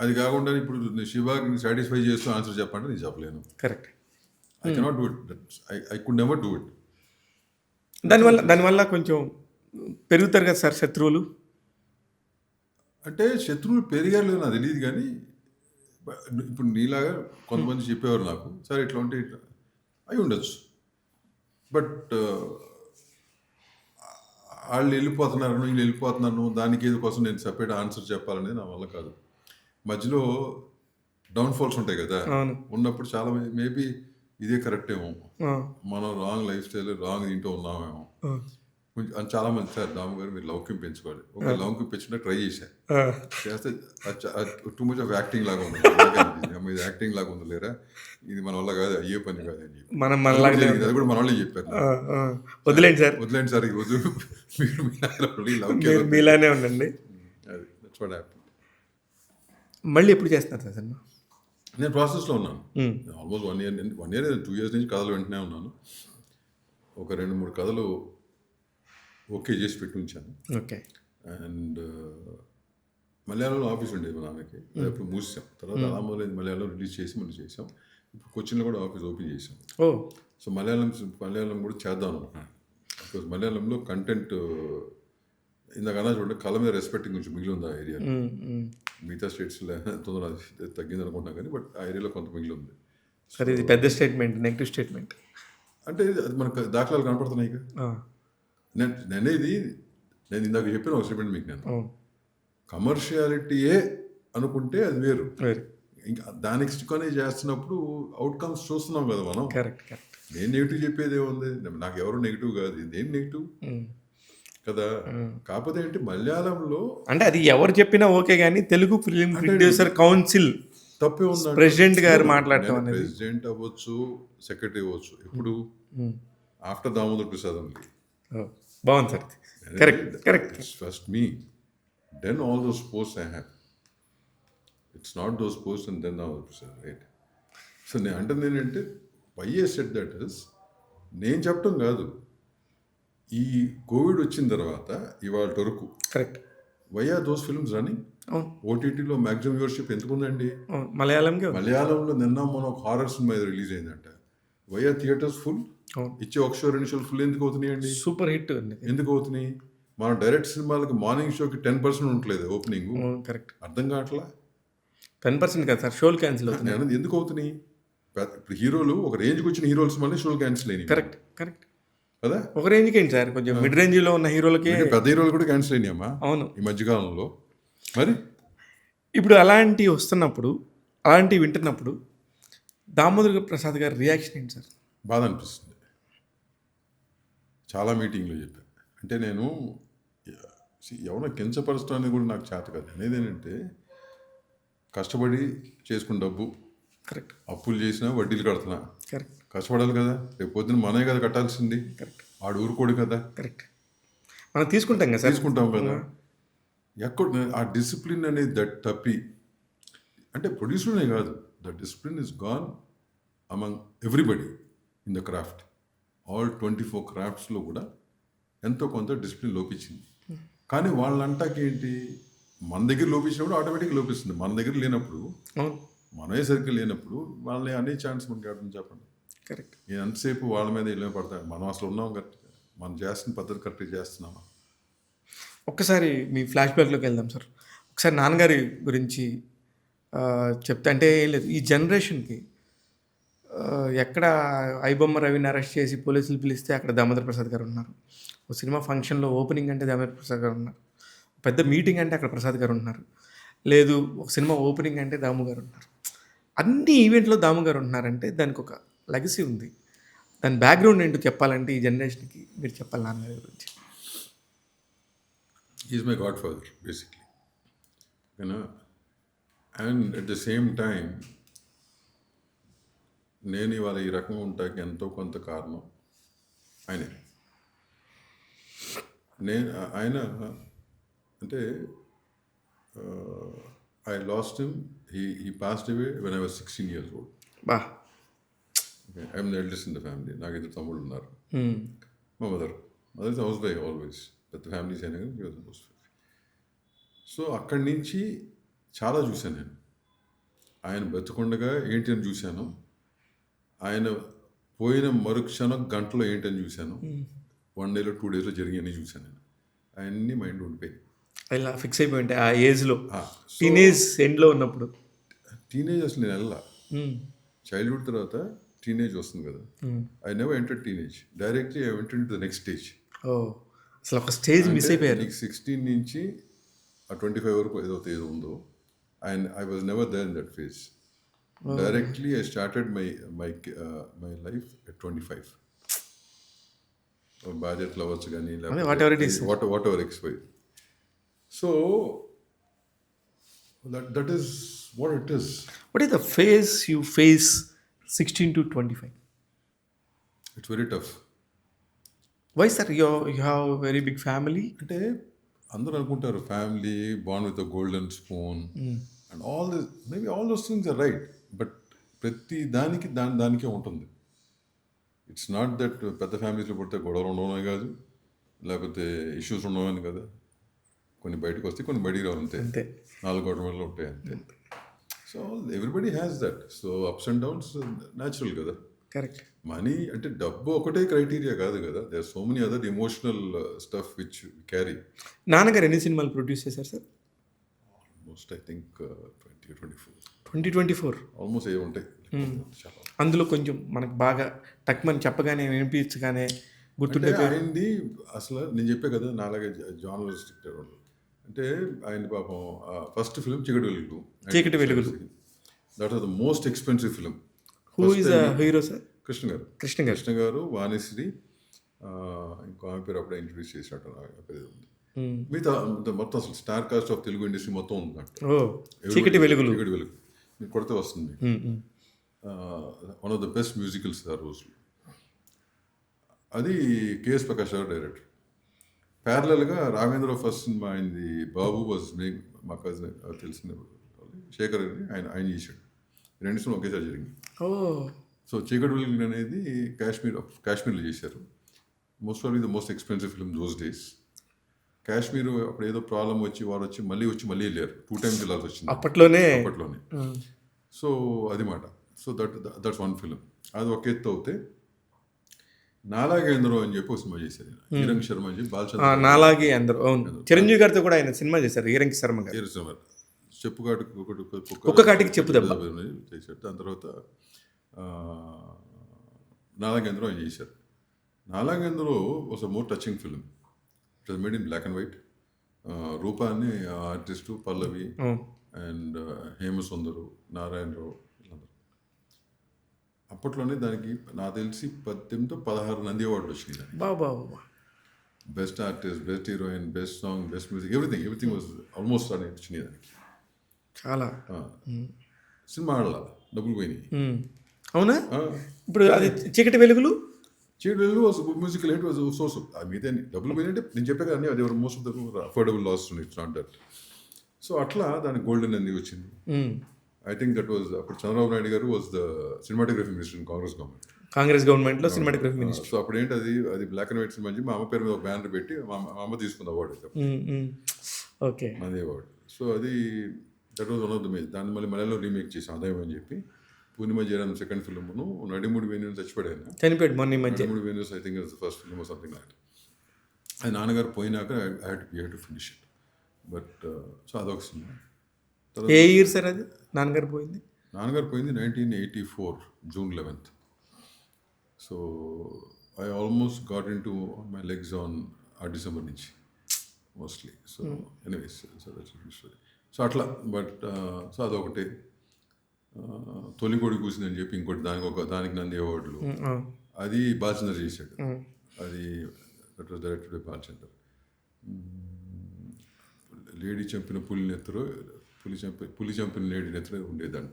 అది కాకుండా ఇప్పుడు శివాకి సాటిస్ఫై చేస్తూ ఆన్సర్ చెప్పంటే నేను చెప్పలేను. Correct. I cannot do it. I could never do it. దానివల్ల కొంచెం పెరుగుతారు కదా సార్ శత్రువులు. అంటే శత్రువులు పెరిగారు లేదు నాకు తెలియదు, కానీ ఇప్పుడు నీలాగా కొంతమంది చెప్పేవారు నాకు, సరే ఇట్లా ఉంటే ఇట్లా అయి ఉండొచ్చు. బట్ వాళ్ళు వెళ్ళిపోతున్నాను దానికి ఏదో కోసం నేను సపరేట్ ఆన్సర్ చెప్పాలనేది నా వల్ల కాదు. మధ్యలో డౌన్ఫాల్స్ ఉంటాయి కదా, ఉన్నప్పుడు చాలా మేబీ ఇదే కరెక్ట్ ఏమో, మనం రాంగ్ లైఫ్ స్టైల్ రాంగ్ దీంట్లో ఉన్నామేమో. చాలా మంది సార్ దాము గారు మీరు లౌక్యం పెంచుకోవాలి, ఒక లౌక్యం పెంచుకుంటే ట్రై చేస్తే టూ మచ్ ఆఫ్ యాక్టింగ్ లాగా ఉంది, ఇది యాక్టింగ్ లాగా ఉంది లేరా, ఇది మన వల్ల కాదు, అయ్యే పని కాదు అని చెప్పి అది కూడా మన వాళ్ళే చెప్పారు. వదిలేండి సార్ మీలానే ఉండండి. అది మళ్ళీ ఎప్పుడు చేస్తున్నారు సార్ సినిమా? నేను ప్రాసెస్లో ఉన్నాను ఆల్మోస్ట్ 1 year 2 years నుంచి కథలు వెంటనే ఉన్నాను. ఒక 2-3 కథలు ఓకే చేసి పెట్టి ఉంచాను. ఓకే. అండ్ మలయాళంలో ఆఫీస్ ఉండేది మా నాన్నకి, అది అప్పుడు మూసాం. తర్వాత అలా మొదలైంది, మలయాళం రిలీజ్ చేసి మళ్ళీ చేసాం. ఇప్పుడు కొచ్చిన్లో కూడా ఆఫీస్ ఓపెన్ చేసాం. ఓ సో మలయాళం కూడా చేద్దాం అనుకుంటున్నాను. బికాజ్ మలయాళంలో కంటెంట్ ఇందాక అన్నా చూడండి, కళ మీద రెస్పెక్టింగ్ కొంచెం మిగిలి ఉంది ఆ ఏరియా. మిగతా స్టేట్స్లో తొందర తగ్గింది అనుకుంటున్నా కానీ, బట్ ఆ ఏరియాలో కొంత మిగిలి ఉంది. సరే, ఇది పెద్ద స్టేట్మెంట్, నెగిటివ్ స్టేట్మెంట్. అంటే అది మనకు దాఖలాలు కనపడుతున్నాయి ఇక. నేనేది నేను ఇందాక చెప్పిన ఒక స్టేట్మెంట్ మీకు, నేను కమర్షియాలిటీయే అనుకుంటే అది వేరు. ఇంకా దానికి స్టిక్ చేస్తున్నప్పుడు అవుట్కమ్స్ చూస్తున్నాం కదా మనం. Correct correct. నేను నెగిటివ్ చెప్పేది ఏముంది, నాకు ఎవరు నెగిటివ్ కాదు, ఇదేం నెగిటివ్ కదా. కాకపోతే ఏంటి, మలయాళంలో అంటే అది ఎవరు చెప్పినా ఓకే, కానీ తెలుగు ఫిలిం ప్రొడ్యూసర్ కౌన్సిల్ తప్పే ఉంది. ప్రెసిడెంట్ గారు మాట్లాడటం అనేది, ప్రెసిడెంట్ అవ్వచ్చు, సెక్రటరీ అవ్వచ్చు, ఎప్పుడు ఆఫ్టర్ దామోదర్ ప్రసాద్ ఉంది. బాగుంది sir. Correct correct. First me, then all those posts I have. It's not those post and then Damodar Prasad, right? So నేను అంటే నేనంటే why I said that is, నేను చెప్పడం కాదు, ఈ కోవిడ్ వచ్చిన తర్వాత ఇవాళ వరకు correct, why are those films running? ఓటీటీలో మ్యాక్సిమం వ్యూవర్షిప్ ఎందుకు ఉందండి? మలయాళంలో నిన్న మనం ఒక హారర్ సినిమా రిలీజ్ అయిందంట. Why are theatres full? ఇచ్చే ఒక షో 2 షోలు ఫుల్ ఎందుకు అవుతున్నాయండి? సూపర్ హిట్ ఎందుకు అవుతున్నాయి? మన డైరెక్ట్ సినిమాలకి మార్నింగ్ షోకి 10% ఉండట్లేదు ఓపెనింగ్. కరెక్ట్, అర్థం కావట్లా. 10% కదా సార్, షోలు క్యాన్సిల్ అవుతున్నాయి. ఎందుకు అవుతున్నాయి? ఇప్పుడు హీరోలు ఒక రేంజ్కి వచ్చిన హీరోస్ మళ్ళీ షోలు క్యాన్సిల్ అయినాయి. కరెక్ట్ కరెక్ట్ కదా. ఒక రేంజ్కి ఏంటి సార్, కొంచెం మిడ్ రేంజ్లో ఉన్న హీరోలకి, పెద్ద హీరోలు కూడా క్యాన్సిల్ అయినాయమ్మా అవును ఈ మధ్యకాలంలో. మరి ఇప్పుడు అలాంటివి వస్తున్నప్పుడు, అలాంటివి వింటున్నప్పుడు దామోదర్ ప్రసాద్ గారి రియాక్షన్ ఏంటి సార్? బాధ అనిపిస్తుంది. చాలా మీటింగ్లో చెప్పాను. అంటే నేను ఎవరో కించపరచడం అనేది కూడా నాకు చేత కాదు. అనేది ఏంటంటే, కష్టపడి చేసుకున్న డబ్బు, కరెక్ట్, అప్పులు చేసినా వడ్డీలు కడుతున్నా, కరెక్ట్, కష్టపడాలి కదా. రేపు పొద్దున మనమే కదా కట్టాల్సింది. కరెక్ట్, ఆడు ఊరుకోడు కదా. కరెక్ట్, మనం తీసుకుంటాం కదా, తీసుకుంటాం కదా. ఎక్కడ ఆ డిసిప్లిన్ అనేది దట్ తప్పి, అంటే ప్రొడ్యూసర్నే కాదు, the discipline is gone among everybody in the craft. All 24 క్రాఫ్ట్స్లో కూడా ఎంతో కొంత డిసిప్లిన్ లోపించింది. కానీ వాళ్ళంటాకి ఏంటి, మన దగ్గర లోపించినప్పుడు ఆటోమేటిక్గా లోపిస్తుంది. మన దగ్గర లేనప్పుడు, మనమే సరిగ్గా లేనప్పుడు వాళ్ళని అనే ఛాన్స్ మనకి ఎవరిని చెప్పండి. కరెక్ట్. నేను ఎంతసేపు వాళ్ళ మీద ఇళ్ళమే పడతాను. మనం అసలు ఉన్నాం కరెక్ట్గా, మనం చేస్తున్న పద్ధతి కరెక్ట్గా చేస్తున్నామా? ఒక్కసారి మీ ఫ్లాష్ బ్యాక్లోకి వెళ్దాం సార్. ఒకసారి నాన్నగారి గురించి చెప్తే, అంటే ఏం లేదు, ఈ జనరేషన్కి ఎక్కడ ఐబొమ్మ రవిని అరెస్ట్ చేసి పోలీసులు పిలిస్తే అక్కడ దామోదర్ ప్రసాద్ గారు ఉన్నారు. ఒక సినిమా ఫంక్షన్లో ఓపెనింగ్ అంటే దామోదర్ ప్రసాద్ గారు ఉన్నారు. పెద్ద మీటింగ్ అంటే అక్కడ ప్రసాద్ గారు ఉన్నారు. లేదు, ఒక సినిమా ఓపెనింగ్ అంటే దాము గారు ఉన్నారు. అన్ని ఈవెంట్లో దాము గారు ఉంటున్నారంటే దానికి ఒక లెగసీ ఉంది. దాని బ్యాక్గ్రౌండ్ ఏంటో చెప్పాలంటే ఈ జనరేషన్కి మీరు చెప్పాలి నాన్నగారి గురించి. Is my God father basically, and at the same time నేను ఇవాళ ఈ రకంగా ఉంటాకి ఎంతో కొంత కారణం ఆయనే. ఆయన అంటే I last him, he passed away when I was 16 years old. బా, I'm the eldest in the family. నాకు ఇద్దరు తమ్ముళ్ళు ఉన్నారు. మా mother is house wife always. పెద్ద ఫ్యామిలీస్ అయినా కానీ హౌస్ వైఫ్. సో అక్కడి నుంచి చాలా చూశాను నేను. ఆయన బతుకుండగా ఏంటి అని చూశాను, ఆయన పోయిన మరుక్షణం గంటలో ఏంటని చూశాను, 1 day 2 days జరిగాయని చూశాను నేను. అవన్నీ మైండ్ ఉండిపోయింది. ఇలా ఫిక్స్ అయిపోయి ఉంటాయి ఆ ఏజ్లో, టీనేజ్ ఎండ్లో ఉన్నప్పుడు. టీనేజ్ అసలు నేను వెళ్ళా. చైల్డ్హుడ్ తర్వాత టీనేజ్ వస్తుంది కదా. I never enter teenage, directly I went into the next stage. అసలు ఒక స్టేజ్ మిస్ అయిపోయారు. 16 నుంచి ఆ 25 వరకు ఏదో ఉందో, and I was never there in that phase. Directly, I started my life at 25. Budget lovers gani, whatever it is, whatever expired. So that is what it is. What is the phase you face 16 to 25? It's very tough. Why, sir? You have a very big family. అంటే అందరూ అనుకుంటారు family bond with golden spoon and all this, maybe all those things are right, but ప్రతి దానికి దానికే ఉంటుంది. It's not that పెద్ద ఫ్యామిలీస్లో పుడితే గొడవలు ఉండవనే కాదు, లేకపోతే ఇష్యూస్ ఉండవని కదా. కొన్ని బయటకు వస్తాయి, కొన్ని బయటికి రావు అంతే. అంతే 4 గవర్నమెంట్లు ఉంటాయి అంతే. So everybody has that. So ups and downs natural కదా. కరెక్ట్. మనీ అంటే డబ్బు ఒకటే క్రైటీరియా కాదు కదా. They are so many other emotional stuff which carry. నాన్నగారు ఎన్ని సినిమాలు ప్రొడ్యూస్ చేశారు sir? Almost I think 2024 2024 almost ఏ ఉంటాయి చాలా. అందులో కొంచెం మనకు బాగా టక్మని చెప్పగానే వినిపించగానే గుర్తుండే అంటే ఆయనది అసలు నేను చెప్పే కదా నాలాగే జార్నలిస్టిక్ అంటే ఆయన పాపం ఫస్ట్ ఫిలిం చీకటి వెలుగులు. చీకటి వెలుగులు. That was the most expensive film. Who is hero sir? Krishna గారు. కృష్ణ గారు, వాణిశ్రీ, ఇంకో ఆమె పేరు అప్పుడే ఇంట్రడ్యూస్ చేసినట్టు నా పేరు ఉంది. మిగతా మొత్తం అసలు star cast of Telugu industry మొత్తం ఉంది అంటే. చీకటి వెలుగులు. చీకటి వెలుగు మీకు కొడితే వస్తుంది. One of the best musicals ఆ రోజు. అది కేఎస్ ప్రకాష్ గారు డైరెక్టర్. ప్యారలల్గా రాఘవేంద్ర ఫస్ట్ సినిమా అయింది బాబు వాజ్ మేక్, మా కజిన్ తెలిసిన శేఖర్ అని ఆయన చేశాడు. 2 సినిమా ఒకేసారి జరిగింది. సో చీకటి వెలుగులు అనేది కాశ్మీర్లో చేశారు. Most of the most expensive film those days. Kashmir అప్పుడు ఏదో ప్రాబ్లం వచ్చి వారు వచ్చి మళ్ళీ వెళ్ళారు. 2 times వెళ్ళాల్సి వచ్చింది అప్పట్లోనే. సో అది మాట. So that's one film. అది ఒక ఎత్తు అవుతే నాలాగే ఎందరో అని చెప్పి ఒక సినిమా చేశారు. ఈరంగ్ శర్మ అని చెప్పి బాలచంద్ర. నాలాగే అందరూ. అవును, చిరంజీవి గారితో కూడా ఆయన సినిమా చేశారు. ఈరంగ్ శర్మ గారు. ఒక్క కాటికి చెప్పు దెబ్బ చేశాడు. దాని తర్వాత నాలాగేంద్రో ఆయన చేశారు. Naalaage Endaro was a more touching film. It was made in black and white. రూపాన్ని ఆర్టిస్టు పల్లవి అండ్ హేమసుందరు, నారాయణరావు వీళ్ళందరూ. అప్పట్లోనే దానికి నాకు తెలిసి 18-16 నంది అవార్డులు వచ్చినాయి దానికి. బాబా. Best artist, best heroine, best song, best music, everything was almost అని వచ్చినాయి దానికి. చాలా. సినిమా ఆడాల డబ్బులు పోయినాయి. అవునా? ఇప్పుడు అది చీకటి Velugulu. Cheekati Velugulu was musical hit, was source. మిగతా డబ్బులు పోయినంటే నేను చెప్పే కానీ అది most of the affordable loss it's not that. So అట్లా దానికి గోల్డెన్ నంది వచ్చింది. ఐ థింక్ దట్ వాజ్ అప్పుడు చంద్రబాబు నాయుడు గారు was the cinematography minister in Congress గవర్నమెంట్లో సినిమాటోగ్రఫీ మినిస్టర్. సో అప్పుడు ఏంటి అది బ్లాక్ అండ్ వైట్ సినిమా మా అమ్మ పేరు మీద ఒక బ్యానర్ పెట్టి మా అమ్మ తీసుకుంది అవార్డు. ఓకే, అదే అవార్డు. సో అది that was one of the maze. దాన్ని మళ్ళీ మలయాళంలో రీమేక్ చేసాం ఆదాయం అని చెప్పి. పూర్ణిమ జయరామ్ సెకండ్ ఫిల్మ్ను నడిముడి వేణుని చనిపోయాడు మొన్న ఈ మధ్య. Nedumudi Venu's I think first film something like. అది నాన్నగారు పోయినాక I had to finish it. But so అదొక సినిమా. ఏ ఇయర్ సార్ అది నాన్నగారు పోయింది? నాన్నగారు పోయింది 1984 June 11th. So I almost got in to my legs on ఆ డిసెంబర్ నుంచి mostly. So anyways so that's story. So అట్లా. బట్ సో అదొకటి. తొలి కొడి కూసిందని చెప్పి ఇంకోటి దానికి నంది అవార్డులు. అది బాలచంద్ర చేశాడు. అది that was directed by Balachandra. Lady చంపిన పులి చంపిన లేడీ నెత్తరు ఉండేదంట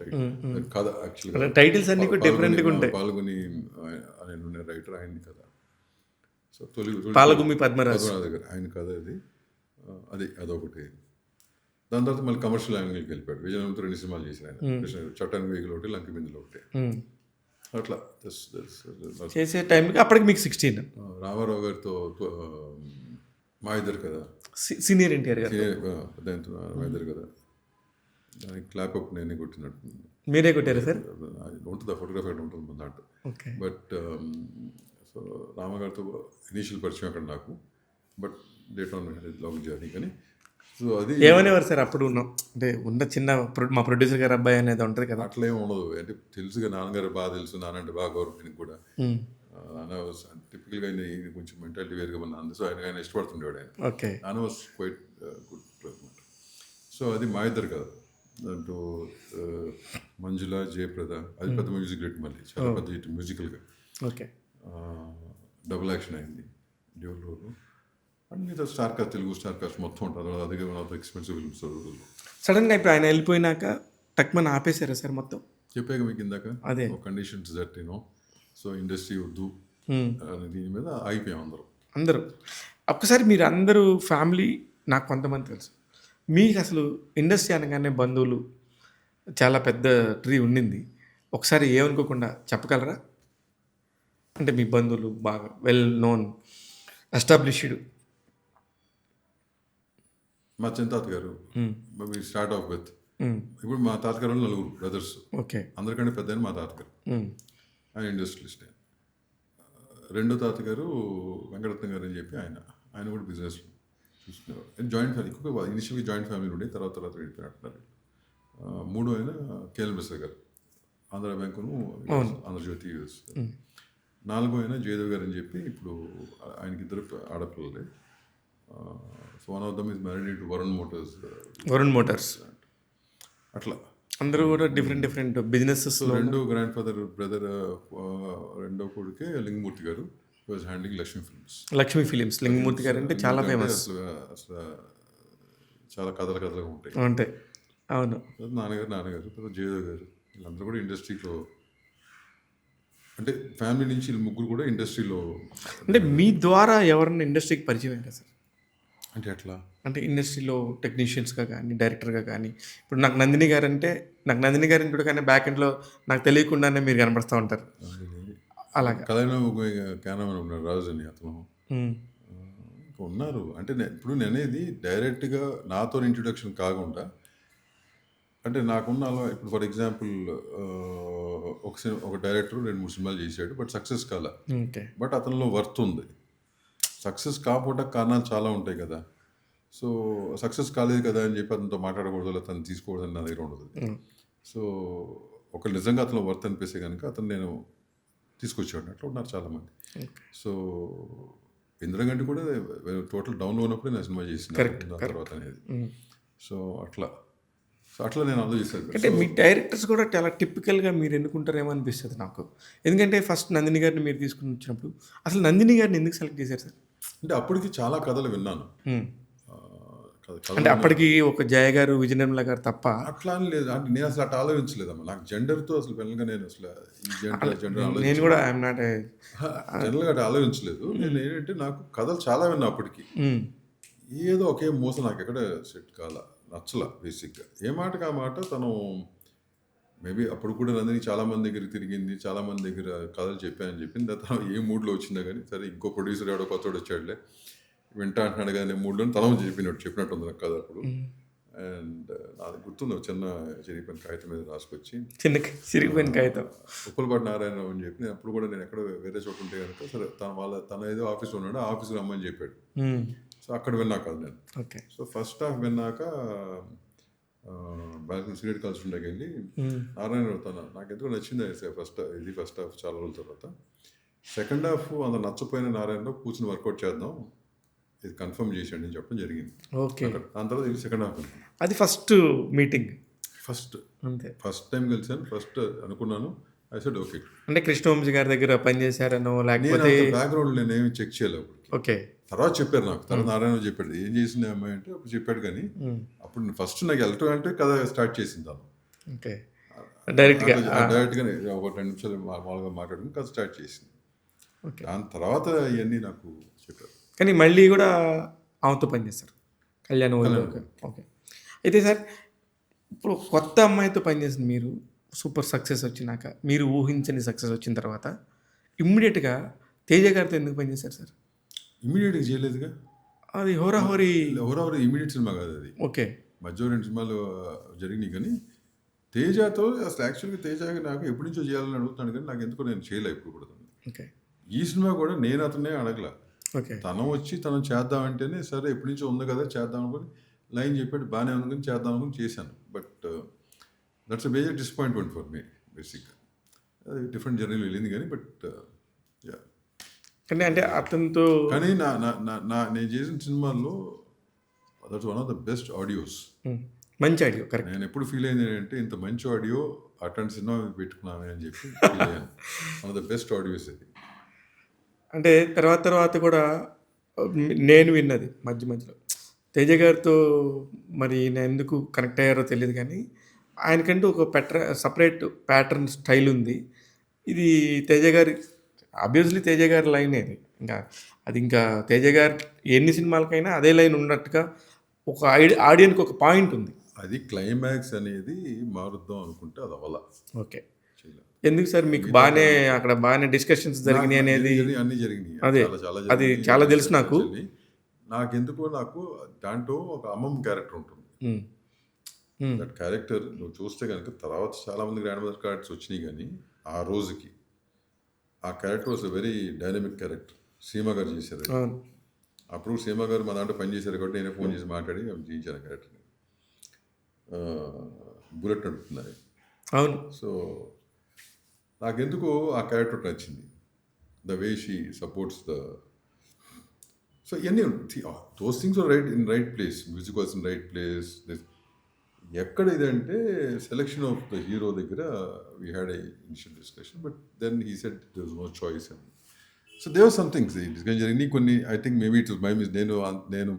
కథ. యాక్చువల్గా టైటిల్స్ అన్ని డిఫరెంట్గా ఉంటాయి. పాల్గొని ఆయన ఉన్న రైటర్ ఆయన కథ. సో పాలగుమి పద్మరాజు దగ్గర ఆయన కథ అది అదొకటి. దాని తర్వాత మళ్ళీ కమర్షియల్ యాంగిల్కి వెళ్ళిపోయాడు. విజయనగరంతో 2 సినిమాలు చేశారు ఆయన. చట్టానికి వేగులు ఒకటి, లంక బిందులు ఒకటి. అట్లా చేసే టైంకి అప్పటికి మీకు 16. రామారావు గారితో మా ఇద్దరు కదా, సీనియర్ ఎన్టీఆర్ గారు దాంతో మా ఇద్దరు కదా, దానికి క్లాప్ అప్ నేనే కొట్టినట్టు. మీరే కొట్టారా సార్? ఉంటుంది ఆ ఫోటోగ్రఫీ అక్కడ ఉంటుంది మన దాంట్లో. బట్ సో రామగారితో ఇనీషియల్ పరిచయం అక్కడ నాకు. But late on long journey. కానీ సో అది ఏమనేవారు సార్ అప్పుడు అంటే ఉన్న చిన్న మా ప్రొడ్యూసర్ గారు అబ్బాయి అనేది ఉంటుంది కదా, అట్లా ఏమి ఉండదు. అంటే తెలుసుగా నాన్నగారు బాగా తెలుసు, నానంటే బాగా గౌరవం కూడా. టిపికల్గా ఆయన కొంచెం మెంటాలిటీ వేరుగా ఉన్న. సో ఆయన ఇష్టపడుతుండేవాడు ఆయన. ఓకే, నాన్న వాజ్ క్వైట్ గుడ్ అనమాట. సో అది మా ఇద్దరు కదా. దాంట్లో మంజుల, జయప్రద అది పెద్ద మ్యూజిక్ రేట్, మళ్ళీ చాలా పెద్ద హిట్ మ్యూజికల్గా. ఓకే, డబుల్ యాక్షన్ అయింది డ్యూల్ రోల్. అండ్ మీద star cast, Telugu star cast మొత్తం ఉంటుంది. అదే one of the expensive films రోజుల్లో. సడన్గా ఇప్పుడు ఆయన వెళ్ళిపోయినాక టక్మన్ ఆపేశారా సార్ మొత్తం? చెప్పాక మీకు ఇందాక అదే కండిషన్స్ దట్ సో ఇండస్ట్రీ వద్దు అని దీని మీద అయిపోయాం అందరూ. ఒక్కసారి మీరు అందరూ ఫ్యామిలీ, నాకు కొంతమంది తెలుసు, మీకు అసలు ఇండస్ట్రీ అనగానే బంధువులు చాలా పెద్ద ట్రీ ఉండింది. ఒకసారి ఏమనుకోకుండా చెప్పగలరా? అంటే మీ బంధువులు బాగా వెల్ నోన్ ఎస్టాబ్లిష్డ్. మా చిన్న తాతగారు మీ స్టార్ట్ ఆఫ్ విత్ ఇప్పుడు మా తాతగారు వాళ్ళు 4 బ్రదర్స్. ఓకే. అందరికంటే పెద్ద ఆయన మా తాతగారు, ఆయన ఇండస్ట్రియలిస్ట్. రెండో తాతగారు వెంకటరత్నం గారు అని చెప్పి ఆయన కూడా బిజినెస్ చూసుకునేవారు. జాయింట్ ఫ్యామిలీ, ఎక్కువగా ఇనిషియల్గా జాయింట్ ఫ్యామిలీ ఉండి తర్వాత వెళ్ళిపోయినట్టున్నారు. మూడో ఆయన కేఎల్ మిశ్రా గారు, ఆంధ్ర బ్యాంకును ఆంధ్రజ్యోతి యూఎస్. నాలుగో ఆయన జయదేవ్ గారు అని చెప్పి ఇప్పుడు ఆయనకి 2 ఆడపిల్లలే. So one of them is married to Varun Motors. అట్లా అందరూ కూడా డిఫరెంట్ బిజినెసెస్. రెండో గ్రాండ్ ఫాదర్ బ్రదర్, రెండో కొడుకే లింగమూర్తి గారు, వాజ్ హ్యాండ్లింగ్ లక్ష్మీ ఫిలిమ్స్. లింగమూర్తి గారు అంటే చాలా ఫేమస్. అసలు చాలా కథలుగా ఉంటాయి. అవును. నాన్నగారు జయదేవ్ గారు, వీళ్ళందరూ కూడా ఇండస్ట్రీలో, అంటే ఫ్యామిలీ నుంచి ముగ్గురు కూడా ఇండస్ట్రీలో. అంటే మీ ద్వారా ఎవరన్నా ఇండస్ట్రీకి పరిచయం అయ్యారా సార్? అంటే ఎట్లా అంటే ఇండస్ట్రీలో టెక్నీషియన్స్గా కానీ డైరెక్టర్గా కానీ, ఇప్పుడు నాకు నందిని గారిని చూడగానే బ్యాక్ ఎండ్లో నాకు తెలియకుండానే మీరు కనపడుతూ ఉంటారు. అలాగా కథలో క్యానమన్ ఉన్నారు, రాజు అని అతను ఇంకా ఉన్నారు. అంటే ఇప్పుడు నేనేది డైరెక్ట్గా నాతో ఇంట్రొడక్షన్ కాకుండా, అంటే నాకున్న ఇప్పుడు ఫర్ ఎగ్జాంపుల్ ఒక డైరెక్టర్ 2-3 సినిమాలు చేశాడు, బట్ సక్సెస్ కాల. బట్ అతనిలో వర్త్ ఉంది. సక్సెస్ కాకపోవడానికి కారణాలు చాలా ఉంటాయి కదా. సో సక్సెస్ కాలేదు కదా అని చెప్పి అతనితో మాట్లాడకూడదు, లేదా అతను తీసుకోకూడదు అని నా దగ్గర ఉండదు. సో ఒక నిజంగా అతను వర్త్ అనిపిస్తే కనుక అతను నేను తీసుకొచ్చాడు. అట్లా ఉన్నారు చాలామంది. సో ఇంద్రగంటి కూడా టోటల్ డౌన్లో ఉన్నప్పుడే నా సినిమా చేసిన తర్వాత అనేది. సో అట్లా నేను ఆలోచిస్తాను. అంటే మీ డైరెక్టర్స్ కూడా చాలా టిపికల్గా మీరు ఎన్నుకుంటారేమో అనిపిస్తుంది నాకు. ఎందుకంటే ఫస్ట్ నందిని గారిని మీరు తీసుకుని వచ్చినప్పుడు అసలు నందిని గారిని ఎందుకు సెలెక్ట్ చేశారు సార్? అంటే అప్పటికి చాలా కథలు విన్నాను. అంటే అప్పటికి ఒక జయ గారు, విజయ నిర్మల గారు తప్ప అట్లా అని లేదు. అంటే నేను అసలు అట్లా ఆలోచించలేదమ్మా. నాకు జెండర్తో అసలు పెళ్ళగా నేను అసలు నేను కూడా జనరల్గా అట్లా ఆలోచించలేదు. నేను ఏంటంటే నాకు కథలు చాలా విన్నా అప్పటికి. ఏదో ఒకే మోస నాకు ఎక్కడ సెట్ కాల, నచ్చల. బేసిక్గా ఏ మాటకి ఆ మాట తను మేబీ అప్పుడు కూడా నందిని చాలామంది దగ్గర తిరిగింది, చాలామంది దగ్గర కథలు చెప్పానని చెప్పింది. తను ఏ మూడ్లో వచ్చిందో కానీ, సరే ఇంకో ప్రొడ్యూసర్ ఎవడో కొత్తోడు వచ్చాడులే వింటా అంటున్నాడు కానీ మూడ్లో తను చెప్పినట్టు ఉంది నాకు కథ అప్పుడు. అండ్ నాకు గుర్తుంది, చిన్న చిరిగిపోయిన కాగితం మీద రాసుకొచ్చి, చిరిగిపోయిన కాగితం ఉప్పలపాటి నారాయణరావు అని చెప్పి, అప్పుడు కూడా నేను ఎక్కడ వేరే చోట ఉంటే కనుక సరే తన ఏదో ఆఫీస్లో ఉన్నాడు, ఆ ఆఫీస్కి రమ్మని చెప్పాడు. సో అక్కడ విన్నాక నేను. సో ఫస్ట్ హాఫ్ విన్నాక బాల్కనీ సిగరెట్ కాల్చుండకి వెళ్ళి నారాయణరావు నాకు ఎందుకు నచ్చింది ఫస్ట్ హాఫ్ చాలా రోజుల తర్వాత. సెకండ్ హాఫ్ అంత నచ్చపోయిన నారాయణరావు కూర్చుని వర్కౌట్ చేద్దాం, ఇది కన్ఫర్మ్ చేసేయండి అని చెప్పడం జరిగింది. ఓకే. దాని తర్వాత ఇది సెకండ్ హాఫ్. అది ఫస్ట్ మీటింగ్, ఫస్ట్ టైం కలిసాను. ఫస్ట్ అనుకున్నాను, ఐ సెడ్ ఓకే. అంటే కృష్ణవంశీ గారి దగ్గర పనిచేశారనో లేకపోతే బ్యాక్గ్రౌండ్ నేనేమి చెక్ చేయలేదు. ఓకే. తర్వాత చెప్పారు నాకు, తర్వాత నారాయణ చెప్పాడు ఏం చేసింది అమ్మాయి అంటే, అప్పుడు చెప్పాడు. కానీ అప్పుడు ఫస్ట్ నాకు వెళ్ళటం అంటే కథ స్టార్ట్ చేసింది తను. ఓకే. డైరెక్ట్గా ఒక 2 నిమిషాలు మామూలుగా మాట్లాడుకుని కథ స్టార్ట్ చేసింది. దాని తర్వాత ఇవన్నీ నాకు చెప్పారు. కానీ మళ్ళీ కూడా ఆమెతో పనిచేస్తారు, కళ్యాణ్. ఓకే. అయితే సార్ ఇప్పుడు కొత్త అమ్మాయితో పనిచేసింది మీరు, సూపర్ సక్సెస్ వచ్చినాక, మీరు ఊహించని సక్సెస్ వచ్చిన తర్వాత ఇమ్మీడియట్గా తేజ గారితో ఎందుకు పనిచేశారు సార్? ఇమ్మీడియట్గా చేయలేదుగా. అది హోరాహోరీ ఇమ్మీడియట్ సినిమా కాదు అది. ఓకే. మధ్య 2 సినిమాలు జరిగినాయి. కానీ తేజతో అసలు యాక్చువల్గా తేజ నాకు ఎప్పటి నుంచో చేయాలని అడుగుతున్నాను, కానీ నాకు ఎందుకో నేను చేయలే ఇప్పుడు కూడా. ఓకే. ఈ సినిమా కూడా నేను అతనే అడగల. ఓకే. తను వచ్చి తను చేద్దామంటేనే సరే ఎప్పటి నుంచో ఉంది కదా చేద్దాం అనుకుని లైన్ చెప్పాడు, బాగానే ఉంది చేద్దాం అనుకుని చేశాను. But that's a major disappointment for me. బేసిక్గా అది డిఫరెంట్ జర్నీలో వెళ్ళింది కానీ, బట్ అంటే అతనితో కానీ నేను చేసిన సినిమాల్లో that's one of the best audios. మంచి ఆడియో. కరెక్ట్. నేను ఎప్పుడు ఫీల్ అయింది ఏంటంటే, ఇంత మంచి ఆడియో అట్లాంటి సినిమా పెట్టుకున్నాను అని చెప్పి ఫీల్ అయ్యాను. One of the best audios అది. అంటే తర్వాత కూడా నేను విన్నది మధ్యలో తేజ గారితో, మరి నేను ఎందుకు కనెక్ట్ అయ్యారో తెలియదు కానీ ఆయనకంటూ ఒక సపరేట్ ప్యాటర్న్ స్టైల్ ఉంది. ఇది తేజ గారి ఆబ్వియస్లీ తేజ గారి లైన్ అది. ఇంకా తేజ గారి ఎన్ని సినిమాలకైనా అదే లైన్ ఉన్నట్టుగా ఒక ఆడియన్కి ఒక పాయింట్ ఉంది. అది క్లైమాక్స్ అనేది మారుద్దాం అనుకుంటే అది అవ్వాల. ఓకే. ఎందుకు సార్ మీకు బాగానే డిస్కషన్స్ జరిగినాయి అనేది? అన్నీ జరిగినాయి. అదే అది చాలా తెలుసు నాకు. నాకు దాంట్లో ఒక అమ్మమ్మ క్యారెక్టర్ ఉంటుంది. దట్ క్యారెక్టర్ నువ్వు చూస్తే కనుక తర్వాత చాలామంది గ్రాండ్ మదర్ క్యారెక్టర్స్ వచ్చినాయి, కానీ ఆ రోజుకి ఆ character was a very dynamic character. సీమ గారు చేశారు. అవును అప్పుడు సీమ గారు మా దాంట్లో పనిచేశారు కాబట్టి నేనే ఫోన్ చేసి మాట్లాడి చేయించాను ఆ క్యారెక్టర్ని. బుల్లెట్ నడుపుతున్నారు. అవును సో నాకెందుకు ఆ క్యారెక్టర్ నచ్చింది. The way she supports the so ఇవన్నీ those things are right in right place. Music was in right place. ఎక్కడ ఇదంటే సెలెక్షన్ ఆఫ్ ద హీరో దగ్గర we had a initial discussion, but then he said there was no choice. And so there was something discussion జరిగినాయి కొన్ని. I think maybe it was my miss. నేను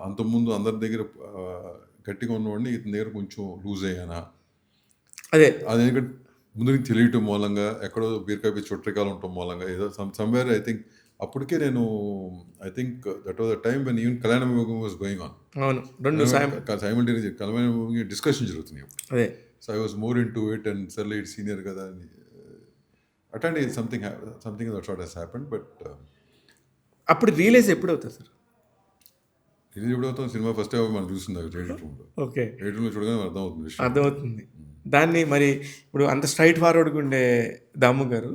అంతకుముందు అందరి దగ్గర గట్టిగా ఉన్నవాడిని, ఇతని దగ్గర కొంచెం లూజ్ అయ్యానా, అదే అది ఎందుకంటే ముందు నుంచి తెలియటం మూలంగా, ఎక్కడో బీరకాయ చుట్టరికాలు ఉండటం మూలంగా ఏదో సమ్వేర్ ఐ థింక్ అప్పటికే నేను I think that was the time when even కళ్యాణ విభోగం వాజ్ గోయింగ్ ఆన్. అవును రెండు సైమల్టేనియస్ కళ్యాణ విభోగం డిస్కషన్ జరుగుతున్నాయి. అదే so I was more in to it and సర్లే ఇట్ సీనియర్ కదా అని attend something that what he's happened. But అప్పుడు రియలైజ్ ఎప్పుడు అవుతుంది సార్? ఇది ఎప్పుడవుతాం సినిమా ఫస్ట్ టైం మనం చూస్తుంది ఎడిట్ రూమ్లో. ఓకే ఎడిట్ రూమ్లో చూడగానే అర్థమవుతుంది విషయం. అర్థమవుతుంది. దాన్ని మరి ఇప్పుడు అంత స్ట్రైట్ ఫార్వర్డ్గా ఉండే దాము గారు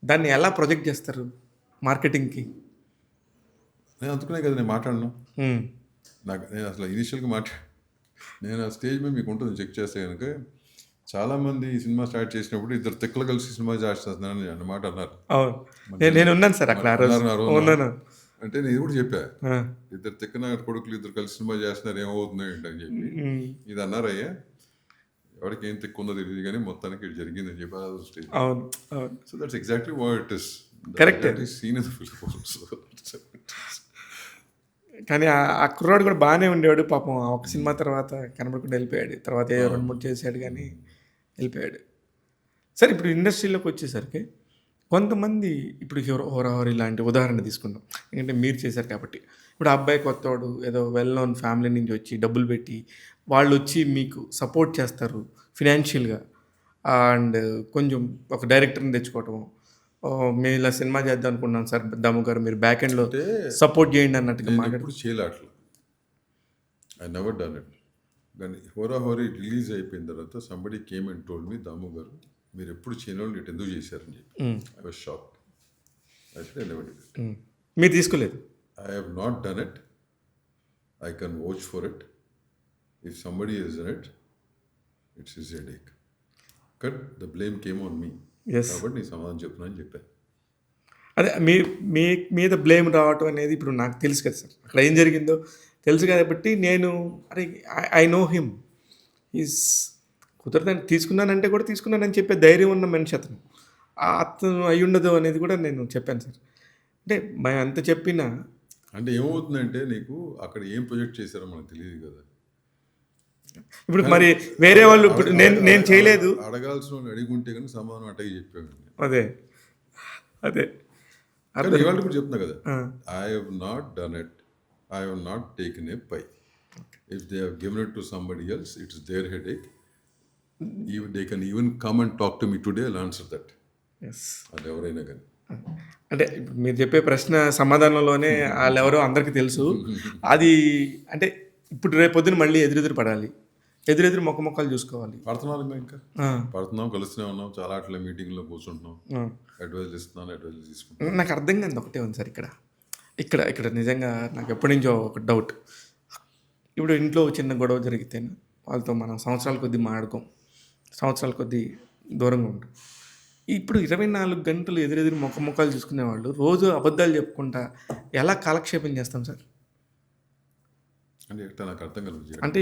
దాన్ని ఎలా ప్రొజెక్ట్ చేస్తారు మార్కెటింగ్కి? నేను అందుకునే కదా నేను మాట్లాడను. నేను అసలు ఇనిషియల్గా నేను ఆ స్టేజ్ మీద మీకు ఉంటుంది చెక్ చేస్తే కనుక, చాలామంది ఈ సినిమా స్టార్ట్ చేసినప్పుడు ఇద్దరు తిక్కలు కలిసి సినిమా స్టార్ట్ చేస్తున్నారని అన్నమాట అన్నారు. అవును నేను ఉన్నాను సార్ అక్కడ ఉన్నాను. అంటే నేను ఇది కూడా చెప్పా, ఇద్దరు తిక్కన కొడుకులు ఇద్దరు కలిసి సినిమా చేస్తున్నారు ఏమవుతుంది ఏంటని చెప్పి. ఇది అన్నారయ్యా, ఎవరికి ఏం తిక్కుందో తెలియదు కానీ మొత్తానికి ఇది జరిగిందని చెప్పి స్టేజ్. అవును so that's exactly what it is. Correct. Scene in the film. కానీ ఆ కుర్రాడు కూడా బాగానే ఉండేవాడు పాపం. ఒక సినిమా తర్వాత కనబడకుండా వెళ్ళిపోయాడు. తర్వాత 2-3 చేశాడు కానీ వెళ్ళిపోయాడు. సరే ఇప్పుడు ఇండస్ట్రీలోకి వచ్చేసరికి కొంతమంది ఇప్పుడు హోరాహోరీ లాంటి ఉదాహరణ తీసుకుందాం, ఎందుకంటే మీరు చేశారు కాబట్టి. ఇప్పుడు ఆ అబ్బాయి కొత్తవాడు ఏదో వెల్ నోన్ ఫ్యామిలీ నుంచి వచ్చి డబ్బులు పెట్టి వాళ్ళు వచ్చి మీకు సపోర్ట్ చేస్తారు ఫినాన్షియల్గా, అండ్ కొంచెం ఒక డైరెక్టర్ని తెచ్చుకోవటం, మేము ఇలా సినిమా చేద్దాం అనుకున్నాం సార్ దాము గారు మీరు బ్యాక్ ఎండ్లో సపోర్ట్ చేయండి అన్నట్టుగా ఎప్పుడు చేయలే అట్లా. I never done it. కానీ హోరాహోరీ రిలీజ్ అయిపోయిన తర్వాత somebody came and told me, Damu గారు మీరు ఎప్పుడు చేయని ఇటు ఎందుకు చేశారని చెప్పి. I was shocked. I said I never did it. మీరు తీసుకోలేదు? I have not done it. I can vouch for it. If somebody has done it, it's his headache. But the blame came on me. Yes. కాబట్టి నీ సమాధానం చెప్తున్నాను చెప్పాను. అదే మీ మీద blame రావటం అనేది ఇప్పుడు నాకు తెలుసు కదా సార్, అక్కడ ఏం జరిగిందో తెలుసు కాబట్టి నేను అరే ఐ నో హిమ్, ఈజ్ కుదరదని తీసుకున్నానంటే కూడా తీసుకున్నానని చెప్పే ధైర్యం ఉన్న మనిషి అతను. అతను అయి ఉండదు అనేది కూడా నేను చెప్పాను సార్. అంటే మేము అంత చెప్పినా అంటే ఏమవుతుందంటే నీకు అక్కడ ఏం ప్రొజెక్ట్ చేశారో మనకు తెలియదు కదా. ఇప్పుడు మరి వేరే వాళ్ళు ఇప్పుడు నేను చేయలేదు అడగాల్సిన వాళ్ళు అడిగుంటే కానీ సమాధానం అట్టగా చెప్పాను. అదే అదే ఇవాళ కూడా చెప్తున్నా కదా, I have not done it, I have not taken a pie. If they have given it to somebody else, it's their headache. They can even come and talk to me today, I'll answer that. అది ఎవరైనా కానీ అంటే మీరు చెప్పే ప్రశ్న సమాధానంలోనే వాళ్ళు ఎవరో అందరికీ తెలుసు. అది అంటే ఇప్పుడు రేపొద్దున మళ్ళీ ఎదురెదురు పడాలి, ఎదురెదురు మొక్కలు చూసుకోవాలి. పడుతున్నాం ఇంకా పడుతున్నాం, కలుస్తూనే ఉన్నాం, చాలా అట్లా మీటింగ్లో కూర్చుంటున్నాం, అడ్వైజ్ ఇస్తున్నాను, అడ్వైజ్ తీసుకుంటాం. నాకు అర్థం కాదు ఒకటే ఉంది సార్, ఇక్కడ నిజంగా నాకు ఎప్పటి నుంచో ఒక డౌట్. ఇప్పుడు ఇంట్లో చిన్న గొడవ జరిగితే వాళ్ళతో మనం సంవత్సరాల కొద్దీ మాట్లాడుకోం, సంవత్సరాల కొద్దీ దూరంగా ఉంటాం. ఇప్పుడు 24 గంటలు ఎదురెదురు మొక్కలు చూసుకునేవాళ్ళు రోజు అబద్ధాలు చెప్పుకుంటా ఎలా కాలక్షేపం చేస్తాం సార్? అంటే నాకు అర్థం కలదు. అంటే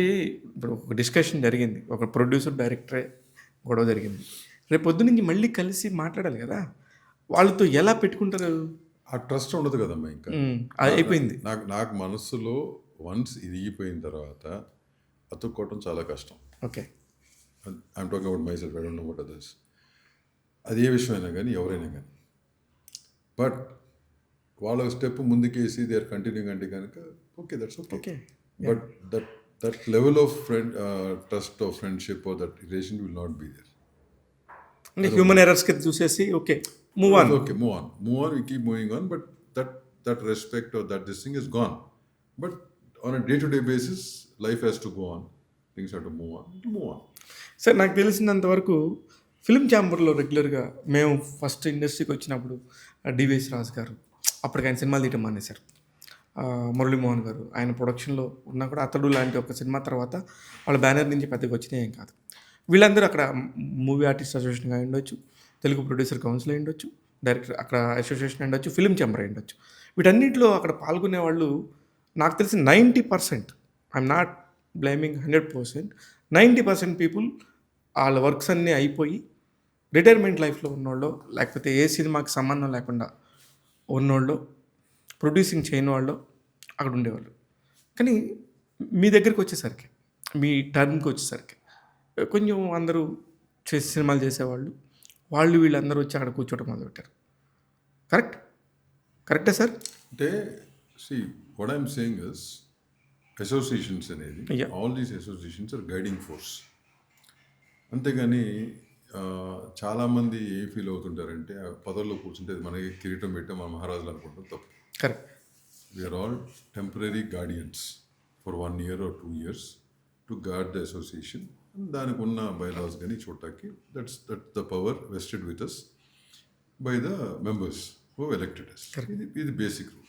ఇప్పుడు ఒక డిస్కషన్ జరిగింది, ఒక ప్రొడ్యూసర్ డైరెక్టరే గొడవ జరిగింది, రేపు పొద్దు నుంచి మళ్ళీ కలిసి మాట్లాడాలి కదా, వాళ్ళతో ఎలా పెట్టుకుంటారు? ఆ ట్రస్ట్ ఉండదు కదమ్మా. ఇంకా అయిపోయింది. నాకు మనసులో వన్స్ ఇరిగిపోయిన తర్వాత అతుక్కోవటం చాలా కష్టం. Okay, I'm talking about my self, I don't know what others. అది ఏ విషయమైనా కానీ ఎవరైనా కానీ, బట్ వాళ్ళ స్టెప్ ముందుకేసి దే ఆర్ కంటిన్యూయింగ్ అంటే కనుక okay, that's okay. But that level of trust of friendship or that relation will not be there. అంటే హ్యూమన్ ఎర్రర్స్ కింద చూసేసి okay move on, we keep moving on, but that respect or that this thing is gone. But on a day-to-day basis, life has to go on. Things have to move on. To move on. Sir నాకు తెలిసినంత వరకు film ఛాంబర్లో రెగ్యులర్గా మేము first ఇండస్ట్రీకి వచ్చినప్పుడు DVS రాజు గారు అప్పటికి ఆయన సినిమాలు తీయటం మానేశారు. మురళీమోహన్ గారు ఆయన ప్రొడక్షన్లో ఉన్నా కూడా అతడు లాంటి ఒక సినిమా తర్వాత వాళ్ళ బ్యానర్ నుంచి పెద్దగా వచ్చినాయి ఏం కాదు. వీళ్ళందరూ అక్కడ మూవీ ఆర్టిస్ట్ అసోసియేషన్ అయి ఉండొచ్చు, తెలుగు ప్రొడ్యూసర్ కౌన్సిల్ అయి ఉండొచ్చు, డైరెక్టర్ అక్కడ అసోసియేషన్ అయి ఉండొచ్చు, ఫిల్మ్ ఛాంబర్ అయి ఉండొచ్చు. వీటన్నిటిలో అక్కడ పాల్గొనే వాళ్ళు నాకు తెలిసి 90%, ఐఎమ్ నాట్ బ్లేమింగ్ 100%, 90% పీపుల్ వాళ్ళ వర్క్స్ అన్నీ అయిపోయి రిటైర్మెంట్ లైఫ్లో ఉన్నోళ్ళు, లేకపోతే ఏ సినిమాకి సంబంధం లేకుండా ఉన్నోళ్ళు, ప్రొడ్యూసింగ్ చేయని వాళ్ళు అక్కడ ఉండేవాళ్ళు. కానీ మీ దగ్గరికి వచ్చేసరికి, మీ టర్న్కి వచ్చేసరికి కొంచెం అందరూ చేసి సినిమాలు చేసేవాళ్ళు, వీళ్ళందరూ వచ్చి అక్కడ కూర్చోవడం మొదలుపెట్టారు. కరెక్టే సార్? అంటే see, what I'm saying is associations అనేది Yeah. All these associations are guiding force. అంతేగాని చాలామంది ఏం ఫీల్ అవుతుంటారంటే ఆ పదవుల్లో కూర్చుంటే అది మనకి కిరీటం పెట్టే మన మహారాజులు అనుకుంటాం. తప్పు. కరెక్ట్. We are all temporary guardians for 1 year or 2 years to guard the association. దానికి ఉన్న బైలాస్ కానీ చూడటానికి that's the power vested with us by the members who elected us. ఇది బేసిక్ రూల్.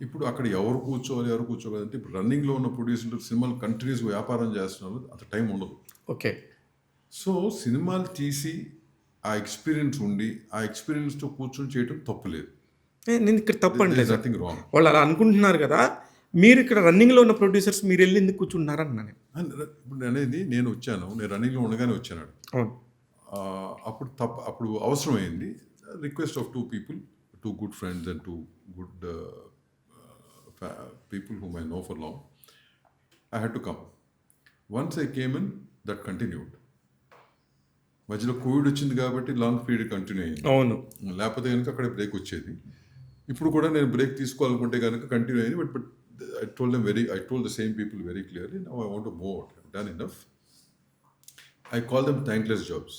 ఇప్పుడు అక్కడ ఎవరు కూర్చోవాలి అంటే ఇప్పుడు రన్నింగ్లో ఉన్న ప్రొడ్యూసర్ సినిమాలు కంటిన్యూస్ వ్యాపారం చేస్తున్నారు, అంత టైం ఉండదు. ఓకే. సో సినిమాలు తీసి ఆ ఎక్స్పీరియన్స్ ఉండి ఆ ఎక్స్పీరియన్స్తో కూర్చొని చేయడం తప్పులేదు. నేను ఇక్కడ తప్పు అంటే నథింగ్ రాంగ్. వాళ్ళు అలా అనుకుంటున్నారు కదా, మీరు ఇక్కడ రన్నింగ్లో ఉన్న ప్రొడ్యూసర్స్ మీరు వెళ్ళి ఎందుకు కూర్చుంటున్నారని నేను ఇప్పుడు అనేది నేను రన్నింగ్లో ఉండగానే వచ్చాను. అవును. అప్పుడు అవసరమైంది request of 2 people, 2 good friends and 2 good people whom I know for long. I had to come. Once I came in, that continued. మధ్యలో కోవిడ్ వచ్చింది కాబట్టి లాంగ్ పీరియడ్ కంటిన్యూ అయింది. అవును. లేకపోతే కనుక అక్కడ బ్రేక్ వచ్చేది. ఇప్పుడు కూడా నేను బ్రేక్ తీసుకోవాలనుకుంటే కనుక కంటిన్యూ అయింది. But I told the same people very clearly, now I want to move out. I've done enough. I call them thankless jobs.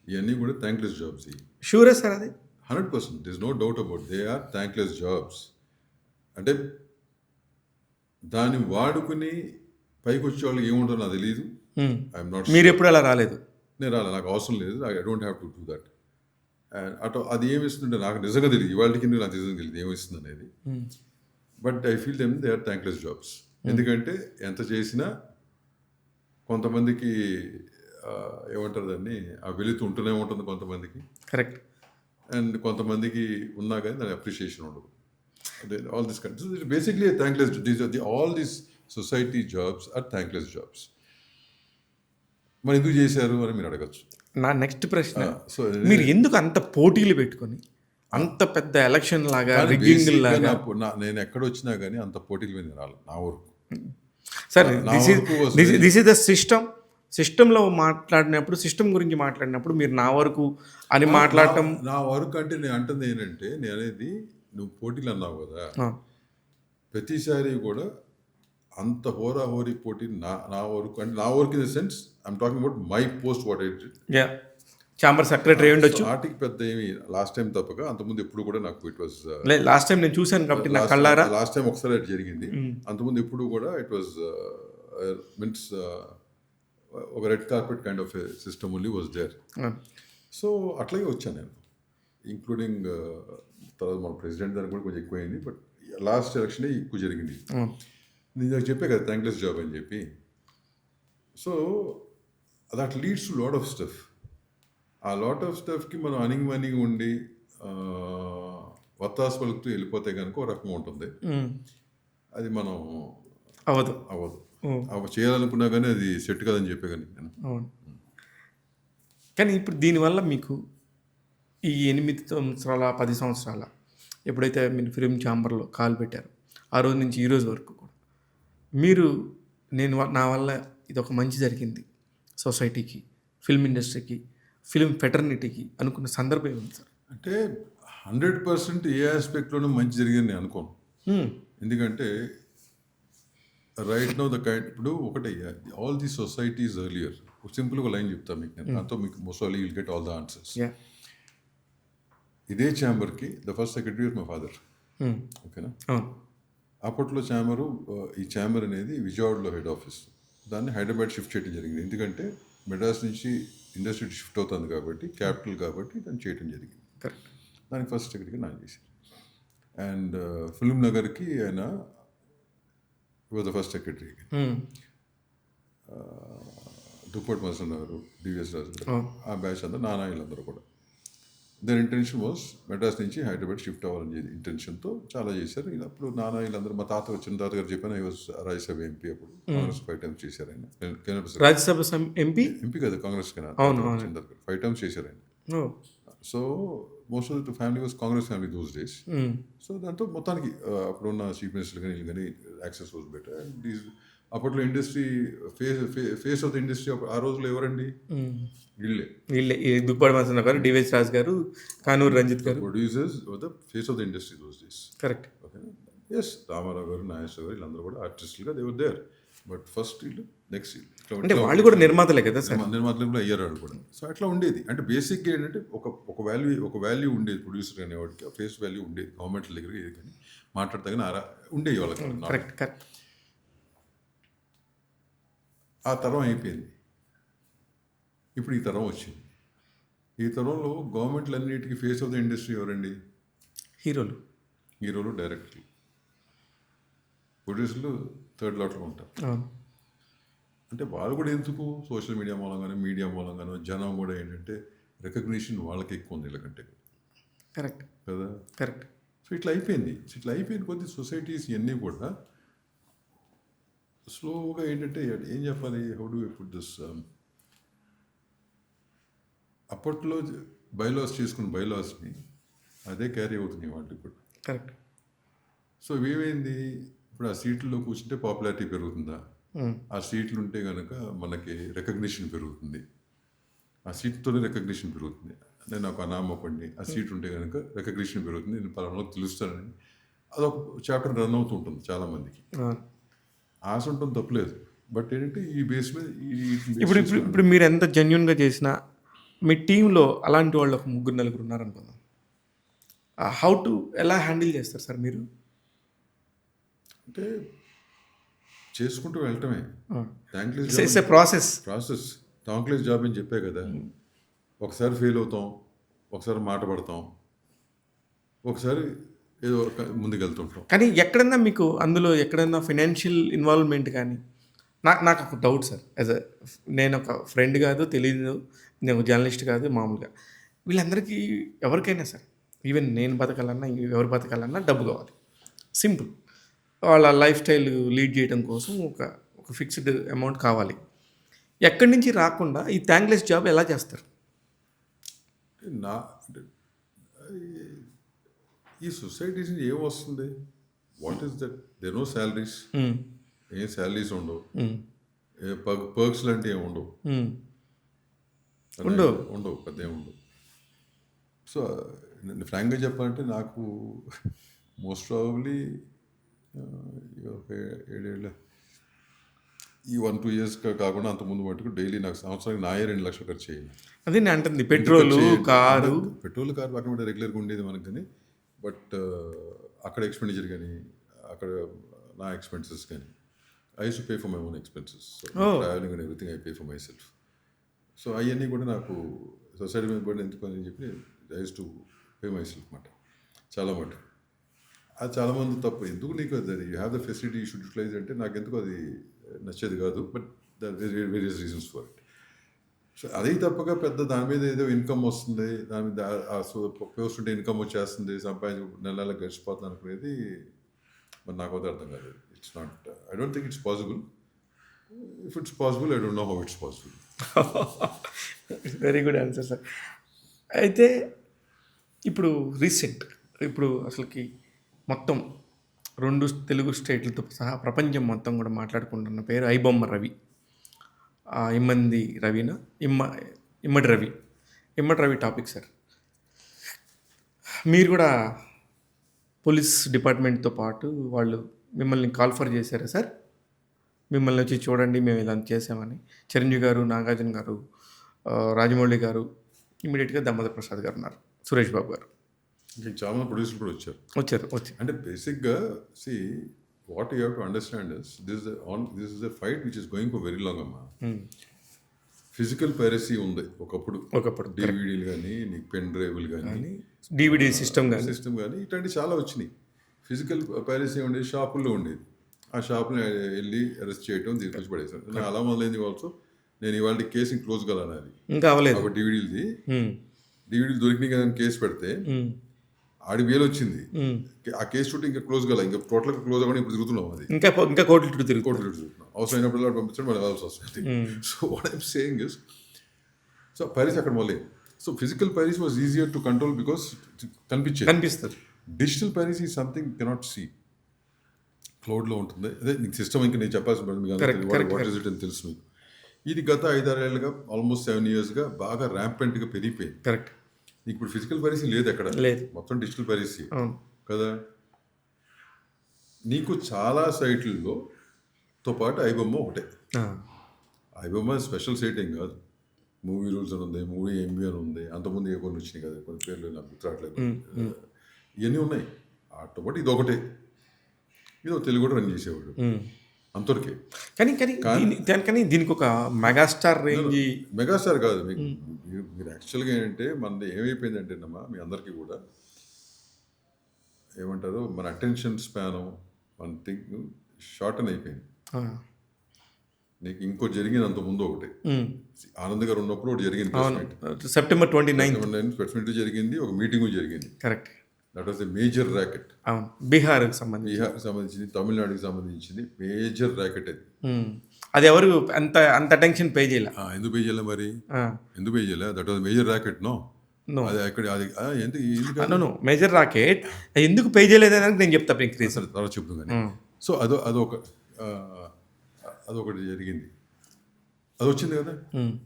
ఇవన్నీ కూడా థ్యాంక్లెస్ జాబ్స్. షూరే సార్ అది? 100%. There's no doubt about it. They are thankless jobs. అంటే దాన్ని వాడుకుని పైకి వచ్చే వాళ్ళు ఏముంటుందో నాకు తెలియదు. I'm not. మీరు ఎప్పుడు అలా రాలేదు? నేను రాలేదు, నాకు అవసరం లేదు. I don't have to do that. And అది ఏమిస్తుంటే నాకు నిజంగా తెలియదు, ఇవాళకి నాకు నిజంగా తెలియదు ఏమిస్తుంది అనేది. But I feel them they are thankless jobs. ఎందుకంటే ఎంత చేసినా కొంతమందికి ఏమంటారు దాన్ని, ఆ వెలుతు ఉంటూనే ఉంటుంది కొంతమందికి. కరెక్ట్. అండ్ కొంతమందికి ఉన్నా కానీ దాని అప్రిషియేషన్ ఉండదు. All this basically thankless. All these society jobs are thankless jobs. మరి ఎందుకు చేశారు అని మీరు అడగచ్చు. నా నెక్స్ట్ ప్రశ్న, సో మీరు ఎందుకు అంత పోటీలు పెట్టుకొని అంత పెద్ద ఎలక్షన్ లాగా, రిగ్గింగ్ లాగా? నేను ఎక్కడ వచ్చినా కానీ అంత పోటీలు మీద రాలి నా వరకు. సార్, దిస్ ఇస్ ద సిస్టంలో మాట్లాడినప్పుడు, సిస్టమ్ గురించి మాట్లాడినప్పుడు మీరు నా వరకు అని మాట్లాడటం. నా వరకు అంటే నేను అంటుంది ఏంటంటే, నేను అనేది నువ్వు పోటీలు అన్నావు కదా, ప్రతిసారి కూడా అంత హోరీ పోటీ నా వరకు అంటే, నా వరకు in the sense I'm talking about my post what I did. Chamber secretary ఉండొచ్చు. వాటికి పెద్ద ఏమి లాస్ట్ టైం తప్పక అంతకుముందు ఎప్పుడు కూడా నాకు ఇట్ వాజ్ లాస్ట్ టైం నేను చూశాను కాబట్టి నా కళ్ళారా. లాస్ట్ టైం ఒకసారి అది జరిగింది. అంతకుముందు ఎప్పుడు కూడా ఇట్ వాజ్ మీన్స్ ఒక red carpet kind of system only was there. So అట్లాగే వచ్చాను నేను, ఇంక్లూడింగ్ తర్వాత మన ప్రెసిడెంట్ దానికి కూడా కొంచెం ఎక్కువైంది. బట్ లాస్ట్ ఎలక్షన్ ఎక్కువ జరిగింది. నేను చెప్పే కదా థ్యాంక్లెస్ జాబ్ అని చెప్పి. So that leads to lot of stuff. ఆ లాట్ ఆఫ్ స్టఫ్కి మనం అనింగ్ ఉండి వత్తాసు పలుకుతూ వెళ్ళిపోతే కనుక ఒక రకంగా ఉంటుంది. అది మనం అవ్వదు చేయాలనుకున్నా కానీ అది సెట్ కాదని చెప్పే కానీ నేను. కానీ ఇప్పుడు దీనివల్ల మీకు ఈ 8 సంవత్సరాల 10 సంవత్సరాల ఎప్పుడైతే మీరు ఫిల్మ్ ఛాంబర్లో కాలు పెట్టారు, ఆ రోజు నుంచి ఈ రోజు వరకు కూడా మీరు నా వల్ల ఇది ఒక మంచి జరిగింది సొసైటీకి, ఫిల్మ్ ఇండస్ట్రీకి, ఫిల్మ్ ఫెటర్నిటీకి అనుకున్న సందర్భం ఉంది సార్? అంటే 100% ఏ ఆస్పెక్ట్లోనూ మంచి జరిగింది నేను అనుకోను. ఎందుకంటే రైట్ నో ద కైండ్, ఇప్పుడు ఒకటయ్యా, ఆల్ ది సొసైటీస్ ఎర్లియర్, సింపుల్గా లైన్ చెప్తాను మీకు నేను, దాంతో మీకు mostly will get all the answers. ఇదే ఛాంబర్కి the first secretary was my father. ఓకేనా? అప్పట్లో ఛాంబరు ఈ ఛాంబర్ అనేది విజయవాడలో హెడ్ ఆఫీస్, దాన్ని హైదరాబాద్ షిఫ్ట్ చేయడం జరిగింది. ఎందుకంటే మెడ్రాస్ నుంచి ఇండస్ట్రీ షిఫ్ట్ అవుతుంది కాబట్టి, క్యాపిటల్ కాబట్టి దాన్ని చేయడం జరిగింది. కరెక్ట్. దానికి ఫస్ట్ సెక్రటరీగా నాకు చేశారు. అండ్ ఫిల్మ్ నగర్కి ఆయన వాజ్ ద ఫస్ట్ సెక్రటరీ. దుప్పటి మసన్ గారు, డివిఎస్ రాజు గారు, ఆ బ్యాచ్ అంతా నానా వీళ్ళందరూ కూడా దర్ ఇంటెన్షన్ వాజ్ మెడ్రాస్ నుంచి హైదరాబాద్ షిఫ్ట్ అవ్వాలని ఇంటెన్షన్తో చాలా చేశారు. అప్పుడు నానా వీళ్ళందరూ, మా తాత వచ్చిన తాత గారు చెప్పాను, ఐ వాజ్ రాజ్యసభ ఎంపీ, అప్పుడు కాంగ్రెస్ 5 times చేశారు ఆయన. రాజ్యసభ ఎంపీ కదా కాంగ్రెస్ కి 5 times చేశారు ఆయన. So most of the family was Congress family those days. So దాంతో మొత్తానికి అప్పుడున్న చీఫ్ మినిస్టర్ కానీ వీళ్ళు కానీ యాక్సెస్ వాజ్ బెటర్. అండ్ అప్పట్లో industry face of the industry ఆ రోజుల్లో ఎవరండి? వీళ్ళే దుప్పటి మసన్న గారు, డివిఎస్ రాజు గారు, కానూరు రంజిత్ గారు, producers the face of the industry those days. Correct. Okay, yes, Rama Rao గారు, నాగేశ్వర గారు వీళ్ళందరూ కూడా ఆర్టిస్టులుగా they were there. But first వీళ్ళు, నెక్స్ట్ అంటే వాళ్ళు కూడా నిర్మాతలే కదా సార్, నిర్మాతలు కూడా అయ్యారు వాళ్ళు కూడా. సో అట్లా ఉండేది. అంటే బేసిక్గా ఏంటంటే ఒక వాల్యూ ఉండేది ప్రొడ్యూసర్ అనేవాడికి, ఫేస్ వాల్యూ ఉండేది. గవర్నమెంట్ దగ్గర ఏది కానీ మాట్లాడితే కానీ ఉండేవి వాళ్ళకి. Correct correct. ఆ తరం అయిపోయింది, ఇప్పుడు ఈ తరం వచ్చింది. ఈ తరంలో గవర్నమెంట్లన్నిటికీ ఫేస్ ఆఫ్ ద ఇండస్ట్రీ ఎవరండి? హీరోలు, డైరెక్టర్లు, ప్రొడ్యూసర్లు థర్డ్ లాట్లో ఉంటారు. అంటే వాళ్ళు కూడా ఎందుకు సోషల్ మీడియా మూలంగానో జనం కూడా ఏంటంటే రికగ్నిషన్ వాళ్ళకి ఎక్కువ ఉంది వీళ్ళకంటే. కరెక్ట్ కదా. కరెక్ట్. సో ఇట్లా అయిపోయింది కొద్ది సొసైటీస్ ఇవన్నీ కూడా స్లోగా ఏంటంటే ఏం చెప్పాలి, హౌ డు పుట్ దిస్, అప్పట్లో బైలాస్ చేసుకున్న బైలాస్ని అదే క్యారీ అవుతున్నాయి వాళ్ళు ఇప్పుడు. కరెక్ట్. సో ఏమైంది, ఇప్పుడు ఆ సీట్లలో కూర్చుంటే పాపులారిటీ పెరుగుతుందా? ఆ సీట్లు ఉంటే కనుక మనకి రికగ్నిషన్ పెరుగుతుంది, ఆ సీట్తోనే రికగ్నిషన్ పెరుగుతుంది. నేను నాకు అనామకండి, ఆ సీట్ ఉంటే కనుక రికగ్నిషన్ పెరుగుతుంది, నేను పలానాకు తెలుస్తానని అదొక చాప్టర్ రన్ అవుతూ ఉంటుంది చాలామందికి. ఆశ ఉంటుంది, తప్పలేదు. బట్ ఏంటంటే ఈ బేస్ మీద ఇప్పుడు మీరు ఎంత జెన్యున్గా చేసినా మీ టీంలో అలాంటి వాళ్ళు ఒక 3-4 ఉన్నారనుకుందాం, ఎలా హ్యాండిల్ చేస్తారు సార్ మీరు? అంటే చేసుకుంటూ వెళ్ళటమే. ప్రాసెస్ థాంక్లెస్ జాబ్ అని చెప్పే కదా. ఒకసారి ఫెయిల్ అవుతాం, ఒకసారి మాట పడతాం, ఒకసారి ఏదో ముందుకెళ్తుంటాం. కానీ ఎక్కడన్నా మీకు అందులో ఎక్కడన్నా ఫైనాన్షియల్ ఇన్వాల్వ్మెంట్ కానీ, నాకు ఒక డౌట్ సార్, నేను ఒక ఫ్రెండ్ కాదు, తెలియదు, నేను జర్నలిస్ట్ కాదు, మామూలుగా వీళ్ళందరికీ ఎవరికైనా సార్, ఈవెన్ నేను బతకాలన్నా ఎవరు బతకాలన్నా డబ్బు కావాలి, సింపుల్. వాళ్ళ లైఫ్ స్టైల్ లీడ్ చేయడం కోసం ఒక ఫిక్స్డ్ అమౌంట్ కావాలి. ఎక్కడి నుంచి రాకుండా ఈ థ్యాంక్లెస్ జాబ్ ఎలా చేస్తారు? ఈ సొసైటీస్ ఏం వస్తుంది, what is that, they know salaries, ఏం శాలరీస్ ఉండవు, పర్క్స్ లాంటి ఏమి ఉండవు, పెద్ద ఏమి ఉండవు. సో ఫ్రాంక్గా చెప్పాలంటే నాకు మోస్ట్ ప్రాబబ్లీ ఒక 7 ఏళ్ళ ఈ 1-2 years కాకుండా అంతకుముందు మటుకు డైలీ నాకు సంవత్సరానికి 2 లక్షలు ఖర్చు చేయాలి. అదే నేను అంటుంది, పెట్రోల్ కారు పక్కన రెగ్యులర్గా ఉండేది మనకు. కానీ బట్ అక్కడ ఎక్స్పెండిచర్ కానీ, అక్కడ నా ఎక్స్పెన్సెస్ కానీ, I use to pay for my own expenses, travelling and everything I pay for myself. So అవన్నీ కూడా నాకు సొసైటీ మీద కూడా ఎందుకు అని చెప్పి I use to pay myself అన్నమాట. చాలా మటుకు అది చాలామంది తప్పు, ఎందుకు నీకు అది you have the facility you should utilise అంటే నాకు ఎందుకు అది నచ్చేది కాదు. But various reasons for it. So అదే తప్పగా పెద్ద దాని మీద ఏదో ఇన్కమ్ వస్తుంది, దాని మీద పోస్ట్ ఉంటే ఇన్కమ్ వచ్చేస్తుంది, సంపాదించి నెలలకు గడిచిపోతుంది అనుకునేది మరి నాకు అది అర్థం కాదు. It's not, I don't think it's possible. If it's possible, I don't know how it's possible. Very good answer sir. అయితే ఇప్పుడు అసలుకి మొత్తం 2 తెలుగు స్టేట్లతో సహా ప్రపంచం మొత్తం కూడా మాట్లాడుకుంటున్న పేరు ఐబొమ్మ రవి. ఇమ్మడి రవి టాపిక్ సార్. మీరు కూడా పోలీస్ డిపార్ట్మెంట్తో పాటు వాళ్ళు మిమ్మల్ని కాల్ఫర్ చేశారా సార్? మిమ్మల్ని వచ్చి చూడండి మేము ఇలా చేసామని చిరంజీవి గారు, నాగార్జున గారు, రాజమౌళి గారు, ఇమీడియట్గా దామోదర్ ప్రసాద్ గారు ఉన్నారు, సురేష్ బాబు గారు, ఇంకా చాలా ప్రొడ్యూసర్లు కూడా వచ్చారు. వచ్చి అంటే బేసిక్గా what you have to understand is this is a fight which is going for very long అమ్మా. ఫిజికల్ పైరసీ ఉంది ఒకప్పుడు. డివిడీలు కానీ నీకు పెన్ డ్రైవ్లు కానీ డివిడి సిస్టమ్ కానీ ఇట్లాంటివి చాలా వచ్చినాయి. ఫిజికల్ పైరసీ ఉండేది, షాపుల్లో ఉండేది. ఆ షాపుని వెళ్ళి అరెస్ట్ చేయడం, తీసుకొచ్చి పడేసాను. నాకు అలా మొదలైంది. ఆల్సో నేను ఇవాళ కేసుని క్లోజ్ కలనాలి ఇంకా అవ్వలేదు. కాబట్టి డివిడీలు దొరికినాయి కదా కేసు పెడితే ఆడి వేలు వచ్చింది. ఆ కేసు చుట్టూ ఇంకా క్లోజ్ కల, ఇంకా టోటల్ క్లోజ్ అవ్వడం ఇప్పుడు తిరుగుతున్నాం. అది ఇంకా కోర్టులు తిరుగుతున్నాం. అవసరమైనప్పుడు పంపించడం మళ్ళీ వెళ్ళాల్సి వస్తుంది. So what I'm saying is, so piracy అక్కడ మొదలైంది. So physical piracy was easier to control because కనిపిస్తుంది. Digital piracy is something cannot see. క్లౌడ్లో ఉంటుంది. అదే నీకు సిస్టమ్ ఇంకా నేను చెప్పాల్సిన వాట్ ఇస్ ఇట్ అని తెలుసు మీకు. ఇది గత 5-6 ఏళ్ళుగా ఆల్మోస్ట్ 7 yearsగా బాగా ర్యాంపెంట్గా పెరిగిపోయింది. కరెక్ట్. నీకు ఇప్పుడు ఫిజికల్ పైరసీ లేదు ఎక్కడ, మొత్తం డిజిటల్ పైరసీ కదా. నీకు చాలా సైట్లలో తో పాటు ఐబొమ్మ ఒకటే. ఐబొమ్మ స్పెషల్ సైట్ ఏం కాదు. మూవీ రూల్స్ అని ఉంది, మూవీ ఎంబీ అని ఉంది, అంతకుముందు ఏ కొన్ని వచ్చినాయి కదా, కొన్ని పేర్లు నాకు గుర్తురాట్లేదు. ఇవన్నీ ఉన్నాయి. వాటితో పాటు ఇది ఒకటే. ఇది ఒక తెలుగు కూడా రన్ చేసేవాడు అంతవరకే. కానీ దీనికి ఒక మెగాస్టార్ రేంజ్. మెగాస్టార్ కాదు. మీరు యాక్చువల్గా ఏంటంటే మనది ఏమైపోయిందంటే అమ్మా, మీ అందరికీ కూడా ఏమంటారు, మన అటెన్షన్ స్పాన్ మన థింక్ షార్ట్ అని అయిపోయింది. నీకు ఇంకో జరిగింది అంత ముందు ఒకటి. ఆనంద్ గారు ఉన్నప్పుడు ఒకటి జరిగింది, September 29 ప్రెస్ మీట్ జరిగింది, ఒక మీటింగ్ జరిగింది. Correct. That was a major racket. బీహార్కి సంబంధించింది, తమిళనాడుకి సంబంధించింది మేజర్ ర్యాకెట్ అది. అది ఎవరు అంత అటెన్షన్ పే చేయలే. ఎందుకు పే చేయలే మరి? ఎందుకు పే చేయలే? That was major racket. అది అక్కడ ఎందుకు మేజర్ రాకెట్ ఎందుకు పే చేయలేదని నేను చెప్తా తర్వాత చెప్తాను కానీ. సో అదొకటి జరిగింది, అది వచ్చింది కదా.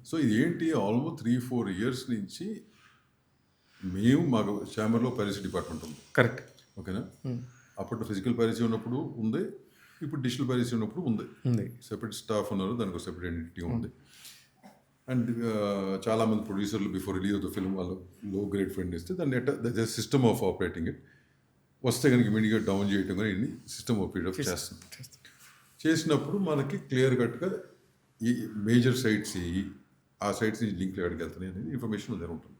సో ఇది ఏంటి, ఆల్మోస్ట్ 3-4 years నుంచి మేము మాకు ఛాంబర్లో పైరసీ డిపార్ట్మెంట్ ఉంది. కరెక్ట్. ఓకేనా. అప్పట్లో ఫిజికల్ పైరసీ ఉన్నప్పుడు ఉంది, ఇప్పుడు డిజిటల్ పైరసీ ఉన్నప్పుడు ఉంది. సెపరేట్ స్టాఫ్ ఉన్నారు, దానికి ఒక సెపరేట్ ఎంటిటీ ఉంది. అండ్ చాలామంది ప్రొడ్యూసర్లు before release of the film వాళ్ళు లో గ్రేడ్ ఫండ్ ఇస్తే దాన్ని the system of operating it వస్తే కనుక ఇమీడియట్గా డౌన్ చేయడం కానీ ఇన్ని సిస్టమ్ ఆపరేట్ చేస్తుంది. చేసినప్పుడు మనకి క్లియర్ కట్గా ఈ మేజర్ సైట్స్ ఆ సైట్స్ నుంచి లింక్లు ఎక్కడికి వెళ్తున్నాయి అనేది ఇన్ఫర్మేషన్ దగ్గర ఉంటుంది.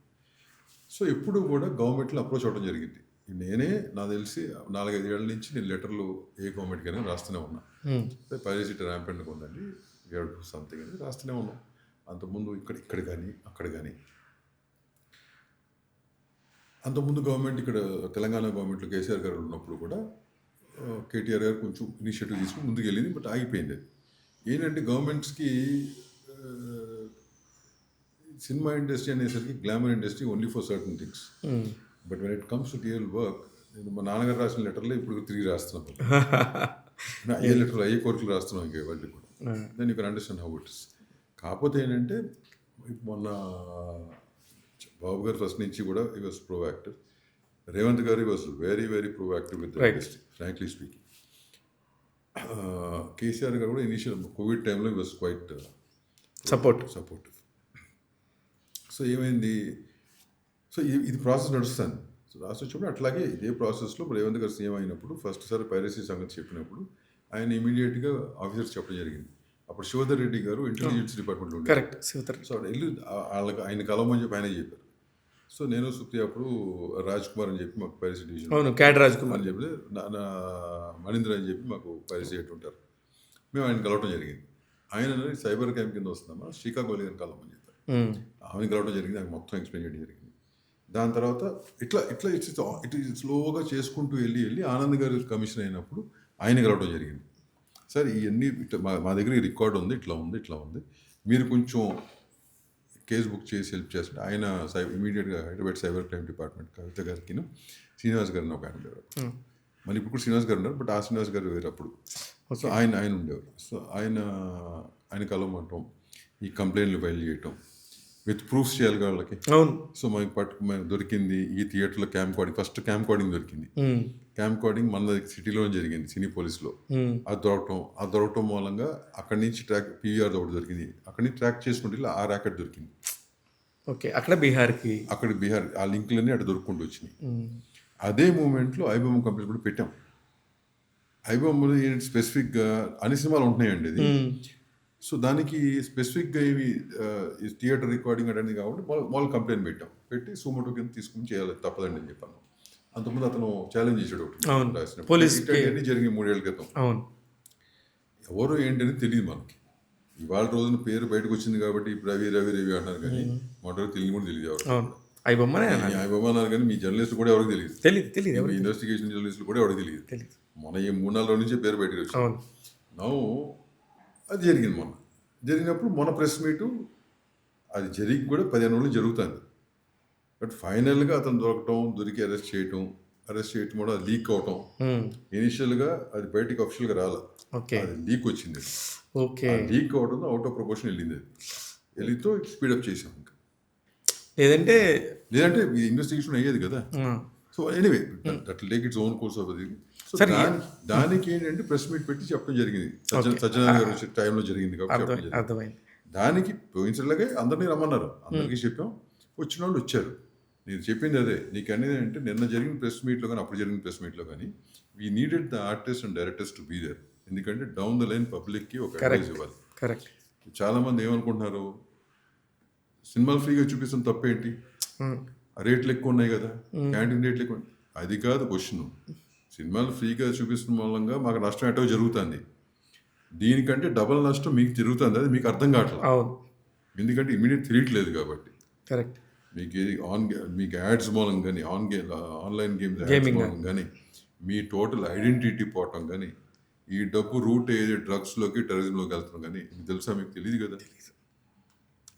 సో ఎప్పుడు కూడా గవర్నమెంట్లో అప్రోచ్ అవ్వడం జరిగింది. నేనే నాకు తెలిసి 4-5 ఏళ్ళ నుంచి నేను లెటర్లు ఏ గవర్నమెంట్కైనా రాస్తూనే ఉన్నా. పైరసీ ర్యాంపెంట్గా ఉందండి, సంథింగ్ అని రాస్తూనే ఉన్నాం. అంతకుముందు ఇక్కడ కానీ అక్కడ కానీ. అంతకుముందు గవర్నమెంట్ ఇక్కడ తెలంగాణ గవర్నమెంట్లో కేసీఆర్ గారు ఉన్నప్పుడు కూడా కేటీఆర్ గారు కొంచెం ఇనిషియేటివ్ తీసుకుని ముందుకు వెళ్ళింది, బట్ ఆగిపోయింది. అది ఏంటంటే గవర్నమెంట్స్కి సినిమా ఇండస్ట్రీ అనేసరికి glamour industry only for certain things. But when it comes to real work, నేను మా నాన్నగారు రాసిన లెటర్లో ఇప్పుడు తిరిగి రాస్తున్నాను. ఏ లెటర్లు అయ్యే కోరికలు రాస్తున్నాం ఇంకా వాళ్ళు కూడా. Then you can understand how it is. కాకపోతే ఏంటంటే మొన్న బాబు గారు ఫస్ట్ నుంచి కూడా ఈ వాజ్ ప్రోయాక్టివ్. రేవంత్ గారు ఈ was very proactive with the industry, frankly speaking. KCR గారు కూడా ఇనిషియల్ కోవిడ్ టైంలో ఈ వాజ్ క్వైట్ సపోర్టివ్. సో ఏమైంది, సో ఇది ప్రాసెస్ నడుస్తుంది. సో రాష్ట్ర వచ్చినప్పుడు అట్లాగే ఇదే ప్రాసెస్లో రేవంత్ గారు సీఎం అయినప్పుడు ఫస్ట్ సారి పైరసీ సంగతి చెప్పినప్పుడు ఆయన ఇమీడియట్గా ఆఫీసర్స్ చెప్పడం జరిగింది. అప్పుడు శివధర్ రెడ్డి గారు ఇంటెలిజెన్స్ డిపార్ట్మెంట్లో ఉండే. కరెక్ట్. సో వెళ్ళి వాళ్ళకి ఆయన కలవమని చెప్పి ఆయనే చెప్పారు. సో నేను సుప్రియ అప్పుడు రాజ్ కుమార్ అని చెప్పి మాకు పైరసీ డివిజన్, క్యాడ్ రాజ్ కుమార్ అని చెప్పి మణీంద్ర అని చెప్పి మాకు పైరసీ హెడ్ ఉంటారు. మేము ఆయన కలవటం జరిగింది. ఆయన సైబర్ క్రైమ్ కింద వస్తున్నామా శ్రీకాకుళం గారిని కలవమని చెప్పారు. ఆమెను కలవడం జరిగింది, ఆయన మొత్తం ఎక్స్ప్లెయిన్ చేయడం జరిగింది. దాని తర్వాత ఇట్లా ఇటు స్లోగా చేసుకుంటూ వెళ్ళి ఆనంద్ గారు కమిషన్ అయినప్పుడు ఆయన కలవడం జరిగింది. సార్ ఇవన్నీ ఇట్లా మా దగ్గర ఈ రికార్డు ఉంది, ఇట్లా ఉంది, మీరు కొంచెం కేసు బుక్ చేసి హెల్ప్ చేస్తుంటే ఆయన ఇమీడియట్గా హైదరాబాద్ సైబర్ క్రైమ్ డిపార్ట్మెంట్ కవిత గారికి శ్రీనివాస్ గారిని ఒక ఆయన ఉండేవారు. మరి ఇప్పుడు శ్రీనివాస్ గారు ఉన్నారు, బట్ ఆ శ్రీనివాస్ గారు వేరు అప్పుడు. సో ఆయన ఉండేవారు. సో ఆయన కలవమంటాం, ఈ కంప్లైంట్లు ఫైల్ చేయటం విత్ ప్రూఫ్స్ చేయాలి వాళ్ళకి. సో మనకి దొరికింది ఈ థియేటర్లో ఫస్ట్ క్యామ్ కోడింగ్ దొరికింది. క్యామ్ కోడింగ్ మన సిటీలో జరిగింది, సినీ పోలీస్లో. అది దొరకటం మూలంగా అక్కడి నుంచి ట్రాక్ పీవీఆర్ ఒకటి దొరికింది. అక్కడి నుంచి ట్రాక్ చేసుకుంటే ఆ ర్యాకెట్ దొరికింది. ఓకే, అక్కడ బీహార్ ఆ లింకులన్నీ అటు దొరుకుంటూ వచ్చినాయి. అదే మూమెంట్లో ఐబొమ్మ కంపెనీ కూడా పెట్టాం. ఐబొమ్మలు ఏంటి స్పెసిఫిక్గా అన్ని సినిమాలు ఉంటున్నాయండి ఇది. ఉమ్, సో దానికి స్పెసిఫిక్గా ఇవి ఈ థియేటర్ రికార్డింగ్ అనేది కాబట్టి వాళ్ళు కంప్లైంట్ పెట్టి సుమోటో కింద తీసుకుని చేయాలి తప్పదండి అని చెప్పాను. అంతకుముందు అతను ఛాలెంజ్ చేశాడు ఒకటి అవును. రాసినప్పుడు. పోలీస్కి- ఇట్లాంటివన్నీ జరిగి 3 ఏళ్ల క్రితం. అవును. ఎవరు ఏంటని తెలియదు మనకి. ఇవాళ రోజున పేరు బయటకు వచ్చింది కాబట్టి ఇప్పుడు రవి అంటారు కానీ మొదటి తెలియదు కూడా తెలియదు ఎవరు. అవును. అవి బొమ్మనే మీ ఐబొమ్మ అన్నారు కానీ మీ జర్నలిస్ట్ కూడా ఎవరికి తెలియదు. తెలియదు మీ ఇన్వెస్టిగేషన్ జర్నలిస్టులు కూడా ఎవరికి తెలియదు. తెలియదు. మన ఈ 3-4 రోజుల నుంచే పేరు బయటకు వచ్చింది. అవును. నవ్వు అది జరిగింది జరిగినప్పుడు మన ప్రెస్ మీటు అది జరిగి కూడా 15 రోజులు జరుగుతుంది. బట్ ఫైనల్గా అతను దొరికి అరెస్ట్ చేయటం కూడా అది లీక్ అవటం. ఉమ్, ఇనిషియల్గా అది బయటికి అఫిషియల్గా రాలే, ఓకే. అది లీక్ వచ్చింది. ఓకే. లీక్ అవడంతో అవుట్ ఆఫ్ ప్రపోర్షన్ వెళ్ళింది. అది వెళ్ళితో స్పీడప్ చేసాం. ఇంకా లేదంటే లేదంటే ఇన్వెస్టిగేషన్ అయ్యేది కదా. ఆ, so anyway that take its own course of అది. సో సరే, దానికి ఏంటంటే ప్రెస్ మీట్ పెట్టి చెప్పడం జరిగింది. సత్యనారాయణ గారు వచ్చే టైంలో జరిగింది కాబట్టి చెప్పడం జరిగింది. అర్థమైంది. దానికి పోయినలాగే అందరినీ రమ్మన్నారు. అందరికీ చెప్పాం, వచ్చిన వాళ్ళు వచ్చారు. నేను చెప్పింది అదే నీకు అనేది అంటే నిన్న జరిగిన ప్రెస్ మీట్లో కానీ అప్పుడు జరిగిన ప్రెస్ మీట్లో కానీ we needed the artist and directors to be there. ఎందుకంటే డౌన్ ద లైన్ పబ్లిక్కి ఒక అడ్వైజ్ ఇవ్వాలి. కరెక్ట్. చాలామంది ఏమనుకుంటున్నారు, సినిమాలు ఫ్రీగా చూపిస్తున్న తప్పేంటి, ఆ రేట్లు ఎక్కువ ఉన్నాయి కదా, క్యాంటీన్ రేట్లు ఎక్కువ. అది కాదు క్వశ్చన్. సినిమాలు ఫ్రీగా చూపిస్తున్న మూలంగా మాకు నష్టం ఎటో జరుగుతుంది. దీనికంటే డబల్ నష్టం మీకు జరుగుతుంది. అది మీకు అర్థం కావట్లేదు. అవును. ఎందుకంటే ఇమీడియట్ తెలియట్లేదు కాబట్టి. కరెక్ట్. మీకు మీకు యాడ్స్ మూలం కానీ ఆన్లైన్ గేమ్స్ Gaming మూలం కానీ మీ టోటల్ ఐడెంటిటీ పోవటం కానీ ఈ డబ్బు రూట్ ఏది డ్రగ్స్లోకి టెర్రరిజంలోకి వెళ్తాం కానీ మీకు తెలుసా, మీకు తెలియదు కదా.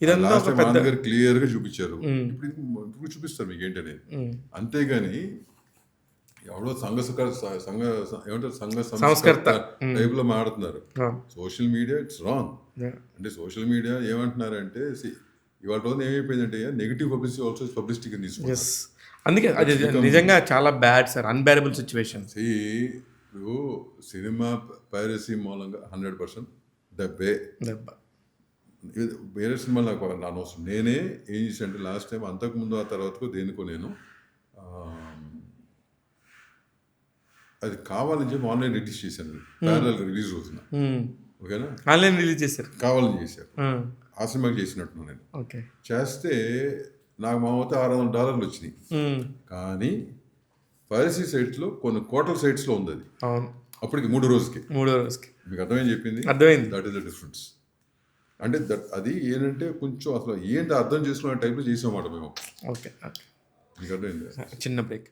ఇదంతా లాస్ట్ ఒక టైం పెద్ద గారు క్లియర్గా చూపించారు. ఇప్పుడు చూపిస్తారు మీకు ఏంటనేది. అంతేగాని ఎవడో ఏమంటారు సంస్కర్త. టైప్లో మాడుతున్నారు. ఆ, social media it's wrong. yeah. అంటే సోషల్ మీడియా ఏమంటున్నారంటే ఇవాళ రోజున ఏమైపోయిందంటే నెగిటివ్ పబ్లిసిటీ ఆల్సో పబ్లిసిటీకి తీసుకుంటారు. ఎస్, అందుకే అది నిజంగా చాలా బ్యాడ్ సార్, అన్బేరబుల్ సిచ్యువేషన్. ఇప్పుడు సినిమా పైరసీ మూలంగా 100% దెబ్బే. దెబ్బ. వేరే సినిమా నాకు అనవసరం. నేనే ఏం చేశానంటే లాస్ట్ టైం అంతకుముందు ఆ తర్వాతకు దేనికో నేను అది కావాలని చెప్పి ఆన్లైన్ రిలీజ్ చేశాను. ప్యారలల్గా రిలీజ్ అవుతున్నా. ఓకేనా, ఆన్లైన్ రిలీజ్ చేశారు. కావాలని చేశారు. ఆ సినిమాకి చేసినట్టు నేను ఓకే. చేస్తే నాకు మా వద్ద $600 వచ్చినాయి. కానీ పైరసీ సైట్స్లో కొన్ని కోట్ల సైట్స్లో ఉంది అది. అవును. అప్పటికి 3 రోజుకి. మీకు అర్థమైంది చెప్పింది. అర్థమైంది. That is the difference. అంటే అది ఏంటంటే కొంచెం అసలు ఏంటి అర్థం చేసుకునే టైప్లో చేసామాట మేము. ఓకే. మీకు అర్థమైంది. చిన్న బ్రేక్.